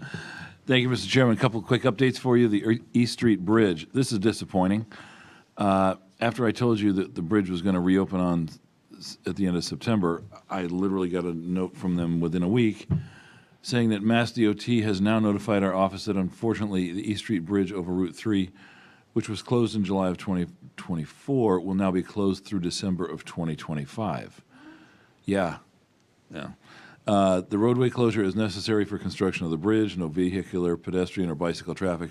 Thank you, Mr. Chairman. A couple of quick updates for you. The East Street Bridge, this is disappointing. After I told you that the bridge was going to reopen at the end of September, I literally got a note from them within a week saying that Mass DOT has now notified our office that unfortunately the East Street Bridge over Route 3, which was closed in July of 2024, will now be closed through December of 2025. Yeah. The roadway closure is necessary for construction of the bridge. No vehicular, pedestrian, or bicycle traffic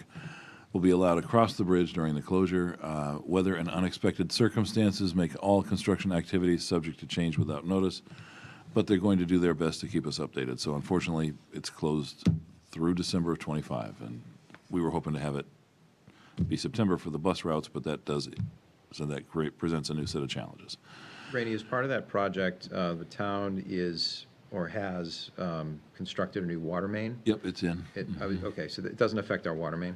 will be allowed across the bridge during the closure. Weather and unexpected circumstances make all construction activities subject to change without notice, but they're going to do their best to keep us updated. So unfortunately, it's closed through December of 25, and we were hoping to have it be September for the bus routes, but that presents a new set of challenges. Rainey, as part of that project, the town is, or has, constructed a new water main? Yep, it's in. Okay, so it doesn't affect our water main?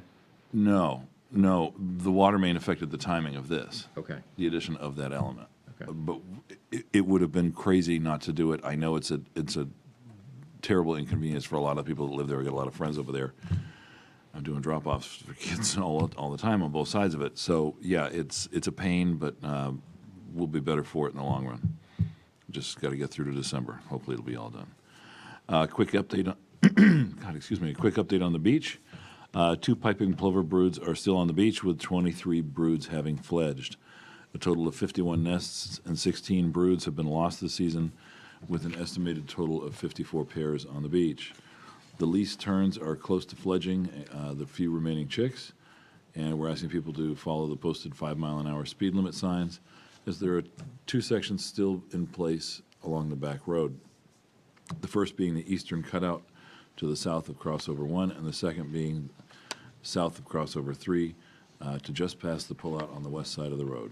No, the water main affected the timing of this. Okay. The addition of that element. Okay. But it would have been crazy not to do it. I know it's a terrible inconvenience for a lot of people that live there. I got a lot of friends over there. I'm doing drop-offs for kids all the time on both sides of it. So yeah, it's a pain, but we'll be better for it in the long run. Just got to get through to December. Hopefully it'll be all done. Quick update on quick update on the beach. 2 piping plover broods are still on the beach, with 23 broods having fledged. A total of 51 nests and 16 broods have been lost this season, with an estimated total of 54 pairs on the beach. The lease terns are close to fledging the few remaining chicks, and we're asking people to follow the posted 5-mile-an-hour speed limit signs, as there are 2 sections still in place along the back road. The first being the eastern cutout to the south of crossover 1, and the second being south of crossover 3 to just past the pullout on the west side of the road.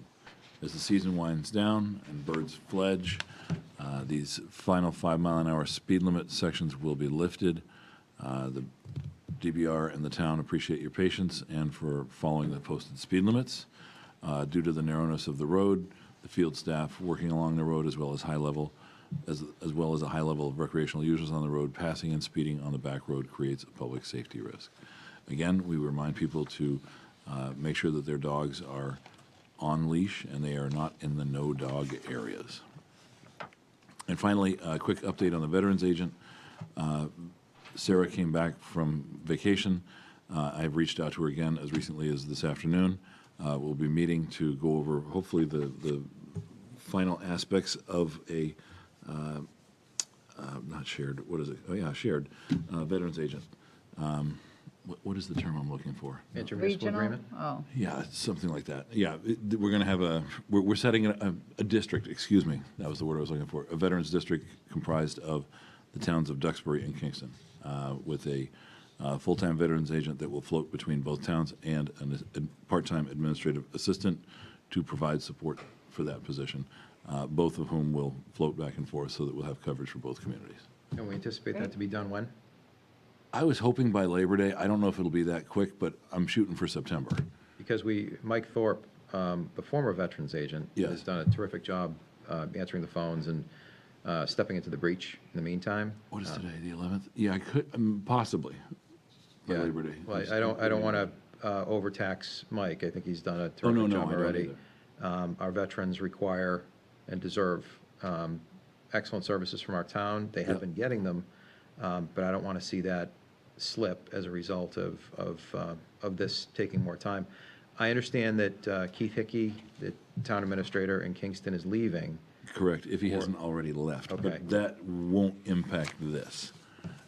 As the season winds down and birds fledge, these final 5-mile-an-hour speed limit sections will be lifted. The DBR and the town appreciate your patience and for following the posted speed limits. Due to the narrowness of the road, the field staff working along the road, as well as a high level of recreational users on the road, passing and speeding on the back road creates a public safety risk. Again, we remind people to make sure that their dogs are on leash and they are not in the no dog areas. And finally, a quick update on the Veterans Agent. Sarah came back from vacation. I've reached out to her again as recently as this afternoon. We'll be meeting to go over, hopefully, the final aspects of a, not shared, what is it? Oh, yeah, shared Veterans Agent. What is the term I'm looking for? Intermunicipal Regional? agreement? Oh, Yeah, something like that. Yeah, we're going to have we're setting a district, excuse me, that was the word I was looking for, a veterans district comprised of the towns of Duxbury and Kingston, with a full-time veterans agent that will float between both towns and a part-time administrative assistant to provide support for that position, both of whom will float back and forth so that we'll have coverage for both communities. And we anticipate that to be done when? I was hoping by Labor Day. I don't know if it'll be that quick, but I'm shooting for September. Because Mike Thorpe, the former veterans agent, Yes. has done a terrific job answering the phones and stepping into the breach in the meantime. What is today, the 11th? Yeah, I could, possibly, by Yeah. Labor Day. Well, I don't want to overtax Mike. I think he's done a Oh, no, terrific no, job I don't already. either. Our veterans require and deserve excellent services from our town. They have Yep. been getting them, but I don't want to see that slip as a result of this taking more time. I understand that Keith Hickey, the town administrator in Kingston, is leaving. Correct, if he hasn't already left. Okay. But that won't impact this,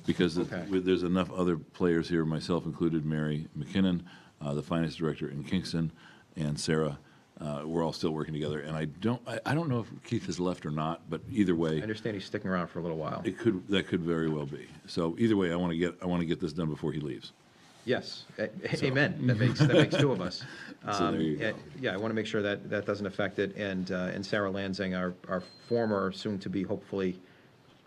because Okay. there's enough other players here, myself included, Mary McKinnon, the finance director in Kingston, and Sarah. We're all still working together, and I don't know if Keith has left or not, but either I way, understand he's sticking around for a little while. that could very well be. So either way, I want to get this done before he leaves. Yes, amen. That makes two of us. So there you go. Yeah, I want to make sure that that doesn't affect it. And Sarah Lansing, our former, soon-to-be, hopefully,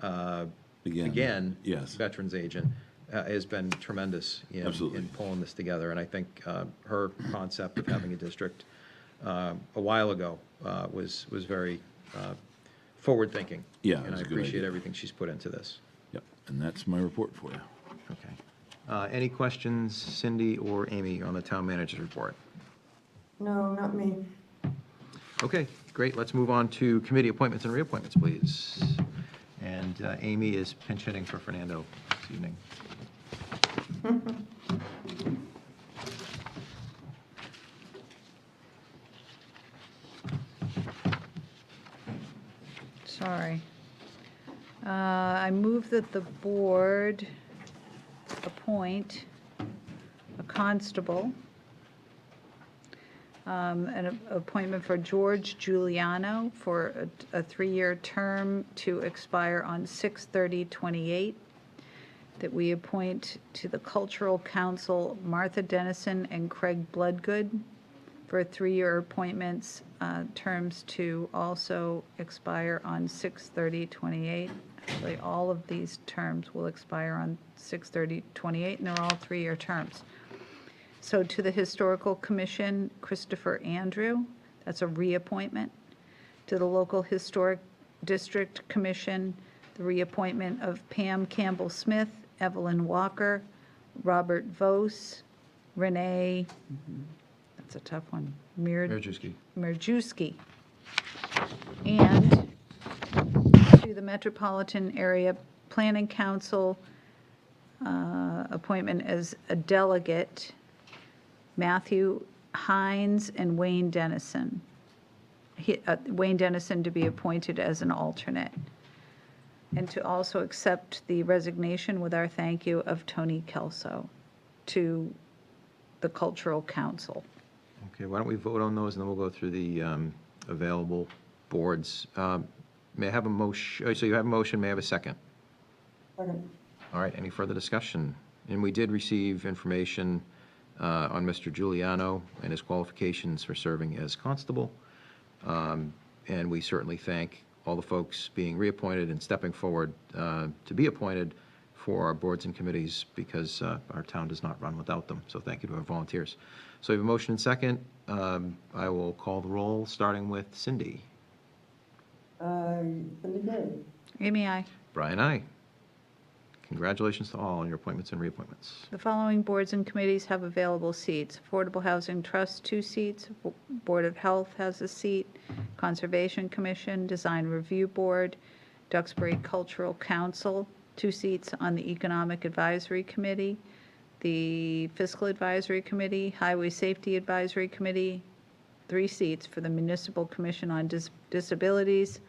again, Yes. veterans agent, has been tremendous Absolutely. in pulling this together. And I think her concept of having a district a while ago was very forward-thinking. Yeah, it And was I a good appreciate idea. everything she's put into this. Yep, and that's my report for you. Okay. Any questions, Cindy or Amy, on the town manager's report? No, not me. Okay, great. Let's move on to committee appointments and reappointments, please. And Amy is pinch hitting for Fernando this evening. sorry. I move that the board appoint a constable, an appointment for George Giuliano for a 3-year term to expire on 6/30/28, that we appoint to the Cultural Council Martha Dennison and Craig Bloodgood for 3-year appointments, terms to also expire on 6/30/28. Actually, all of these terms will expire on 6/30/28, and they're all 3-year terms. So to the Historical Commission, Christopher Andrew, that's a reappointment. To the Local Historic District Commission, the reappointment of Pam Campbell-Smith, Evelyn Walker, Robert Vos, Renee, that's a tough one, Mirjewski. Mirjewski. And to the Metropolitan Area Planning Council, appointment as a delegate, Matthew Hines and Wayne Dennison. Wayne Dennison to be appointed as an alternate. And to also accept the resignation with our thank you of Tony Kelso to the Cultural Council. Okay, why don't we vote on those, and then we'll go through the available boards. May I have a motion? So you have a motion, may I have a second? Second. All right, any further discussion? And we did receive information on Mr. Giuliano and his qualifications for serving as constable. And we certainly thank all the folks being reappointed and stepping forward to be appointed for our boards and committees, because our town does not run without them. So thank you to our volunteers. So we have a motion and second. I will call the roll, starting with Cindy. Cindy Gray. Amy, aye. Brian, aye. Congratulations to all on your appointments and reappointments. The following boards and committees have available seats. Affordable Housing Trust, 2 seats. Board of Health has a seat. Conservation Commission, Design Review Board, Duxbury Cultural Council, 2 seats on the Economic Advisory Committee, the Fiscal Advisory Committee, Highway Safety Advisory Committee, 3 seats for the Municipal Commission on Disabilities,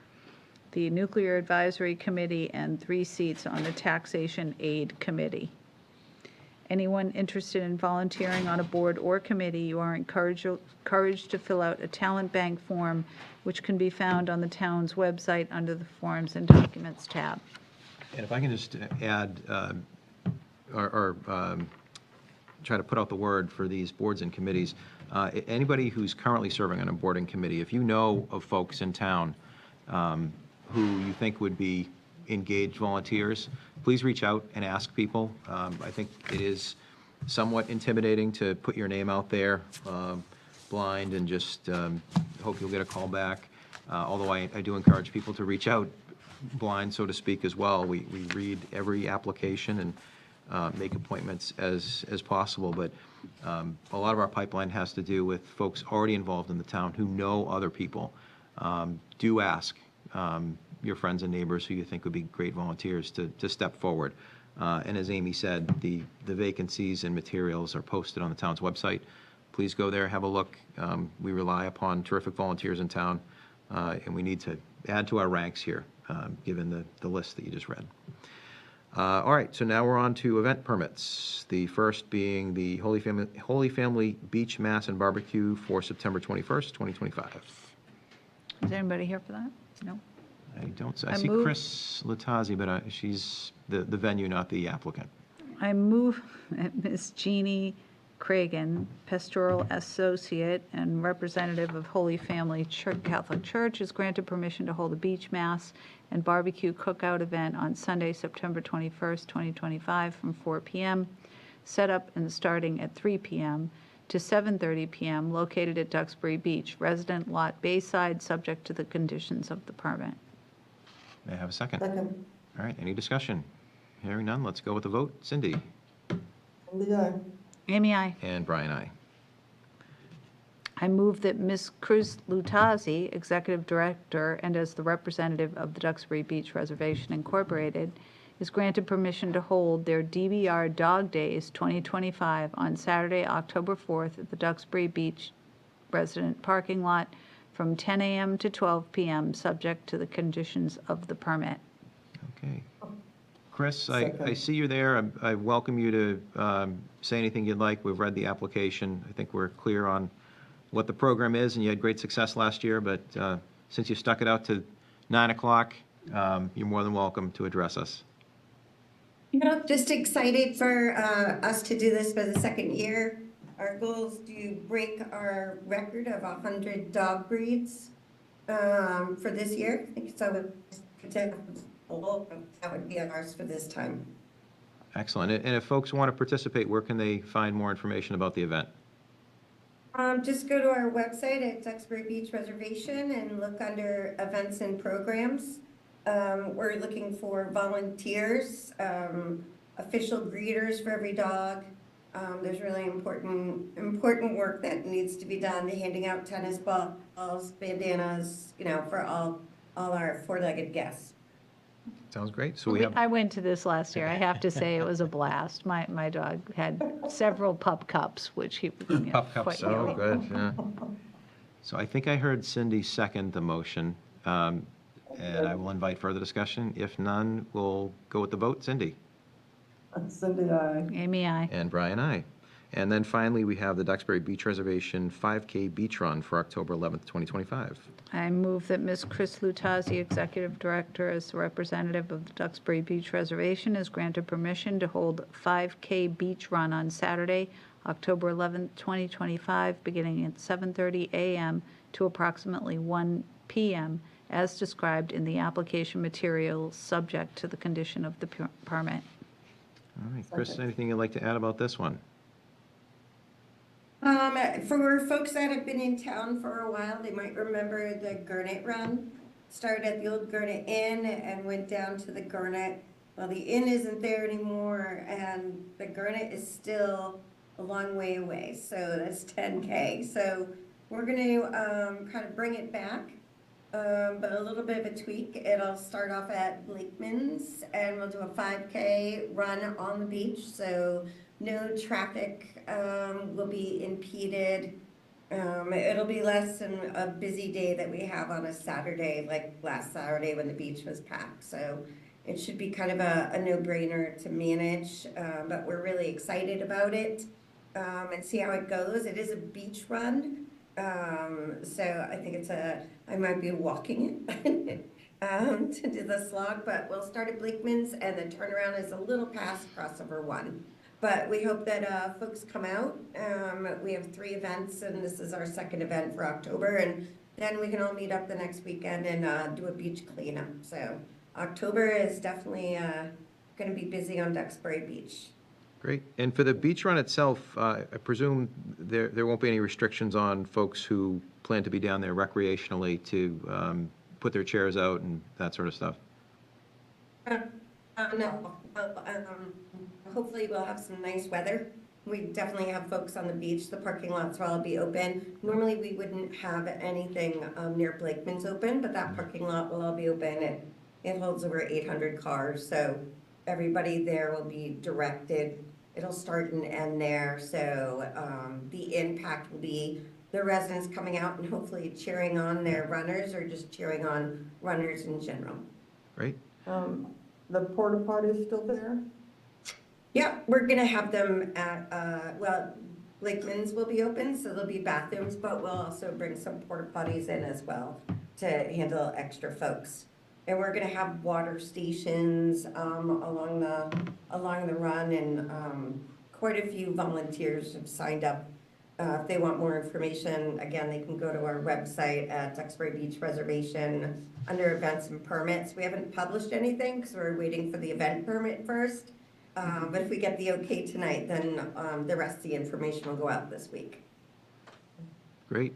the Nuclear Advisory Committee, and 3 seats on the Taxation Aid Committee. Anyone interested in volunteering on a board or committee, you are encouraged to fill out a talent bank form, which can be found on the town's website under the Forms and Documents tab. And if I can just add, or try to put out the word for these boards and committees, anybody who's currently serving on a board and committee, if you know of folks in town who you think would be engaged volunteers, please reach out and ask people. I think it is somewhat intimidating to put your name out there blind and just hope you'll get a call back. Although I do encourage people to reach out blind, so to speak, as well. We read every application and make appointments as possible, but a lot of our pipeline has to do with folks already involved in the town who know other people. Do ask your friends and neighbors who you think would be great volunteers to step forward. And as Amy said, the vacancies and materials are posted on the town's website. Please go there, have a look. We rely upon terrific volunteers in town, and we need to add to our ranks here, given the list that you just read. All right, so now we're on to event permits. The first being the Holy Family Beach Mass and Barbecue for September 21st, 2025. Is anybody here for that? No? I don't, I I see move- Chris Latazzi, but she's the venue, not the applicant. I move that Ms. Jeannie Cragen, pastoral associate and representative of Holy Family Catholic Church, is granted permission to hold a beach mass and barbecue cookout event on Sunday, September 21st, 2025, from 4 p.m., set up and starting at 3 p.m. to 7:30 p.m., located at Duxbury Beach, resident lot Bayside, subject to the conditions of the permit. May I have a second? Second. All right, any discussion? Hearing none, let's go with the vote. Cindy? Cindy, aye. Amy, aye. And Brian, aye. I move that Ms. Cruz Lutazzi, Executive Director and as the representative of the Duxbury Beach Reservation Incorporated, is granted permission to hold their DBR Dog Days 2025 on Saturday, October 4th at the Duxbury Beach resident parking lot from 10 a.m. to 12 p.m., subject to the conditions of the permit. Okay. Chris, I Second. see you there. I welcome you to say anything you'd like. We've read the application. I think we're clear on what the program is, and you had great success last year, but since you stuck it out to 9 o'clock, you're more than welcome to address us. Just excited for us to do this for the second year. Our goal is to break our record of 100 dog breeds for this year. I think so. That would be ours for this time. Excellent. And if folks want to participate, where can they find more information about the event? Just go to our website at Duxbury Beach Reservation and look under events and programs. We're looking for volunteers, official greeters for every dog. There's really important work that needs to be done, handing out tennis balls, bandanas, for all our four-legged guests. Sounds great. So we have, I went to this last year. I have to say it was a blast. My dog had several pup cups, which he pup cups, quite oh, nearly. good, yeah. So I think I heard Cindy second the motion, and I will invite further discussion. If none, we'll go with the vote. Cindy? Cindy, aye. Amy, aye. And Brian, aye. And then finally, we have the Duxbury Beach Reservation 5K Beach Run for October 11th, 2025. I move that Ms. Chris Lutazzi, Executive Director, as the representative of the Duxbury Beach Reservation, is granted permission to hold a 5K beach run on Saturday, October 11th, 2025, beginning at 7:30 a.m. to approximately 1 p.m., as described in the application materials, subject to the condition of the permit. All right, Chris, anything you'd like to add about this one? For folks that have been in town for a while, they might remember the Gurnet Run. Started at the old Gurnet Inn and went down to the Gurnet. Well, the inn isn't there anymore, and the Gurnet is still a long way away, so that's 10K. So we're going to kind of bring it back but a little bit of a tweak. It'll start off at Blakeman's, and we'll do a 5K run on the beach, so no traffic will be impeded. It'll be less than a busy day that we have on a Saturday, like last Saturday when the beach was packed. So it should be kind of a no-brainer to manage, but we're really excited about it and see how it goes. It is a beach run, so I think I might be walking it to do the slog, but we'll start at Blakeman's, and the turnaround is a little past crossover 1. But we hope that folks come out. We have 3 events, and this is our 2nd event for October, and then we can all meet up the next weekend and do a beach cleanup. So October is definitely going to be busy on Duxbury Beach. Great. And for the beach run itself, I presume there won't be any restrictions on folks who plan to be down there recreationally to put their chairs out and that sort of stuff? No. Hopefully we'll have some nice weather. We definitely have folks on the beach. The parking lots will all be open. Normally we wouldn't have anything near Blakeman's open, but that parking lot will all be open. It holds over 800 cars, so everybody there will be directed. It'll start and end there, so the impact will be the residents coming out and hopefully cheering on their runners or just cheering on runners in general. Great. The porta potty is still there? Yeah, we're gonna have them at, Blakeman's will be open, so there'll be bathrooms, but we'll also bring some porta potties in as well to handle extra folks. And we're gonna have water stations along the run, and quite a few volunteers have signed up. If they want more information, again, they can go to our website at Duxbury Beach Reservation under events and permits. We haven't published anything because we're waiting for the event permit first. But if we get the okay tonight, then the rest of the information will go out this week. Great.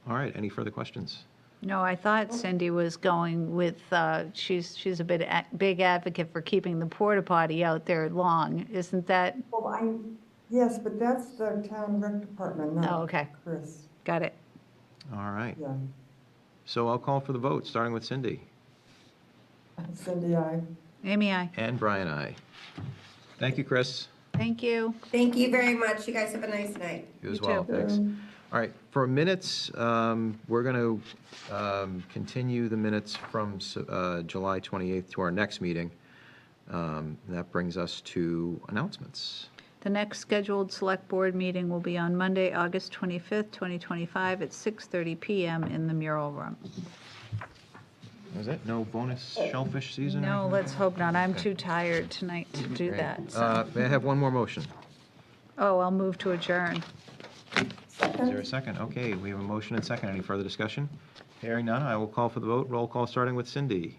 All right. Any further questions? No, I thought Cindy was going with, she's a big advocate for keeping the porta potty out there long. Isn't that? Well, yes, but that's the town rec department, Oh, not okay. Chris. Got it. All right. Yeah. So I'll call for the vote, starting with Cindy. Cindy, aye. Amy, aye. And Brian, aye. Thank you, Chris. Thank you. Thank you very much. You guys have a nice night. You as You well. too. Thanks. All right, for minutes, we're going to continue the minutes from July 28th to our next meeting. That brings us to announcements. The next scheduled Select Board meeting will be on Monday, August 25th, 2025, at 6:30 PM in the Mural Room. Is it? No bonus shellfish season? or No, anything? let's hope not. I'm Okay. too tired tonight to do Great. that. so. May I have one more motion? Oh, I'll move to adjourn. Is there a second? Okay, we have a motion and second. Any further discussion? Hearing none, I will call for the vote. Roll call starting with Cindy.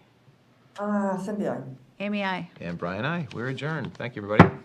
Cindy, aye. Amy, aye. And Brian, aye. We're adjourned. Thank you, everybody.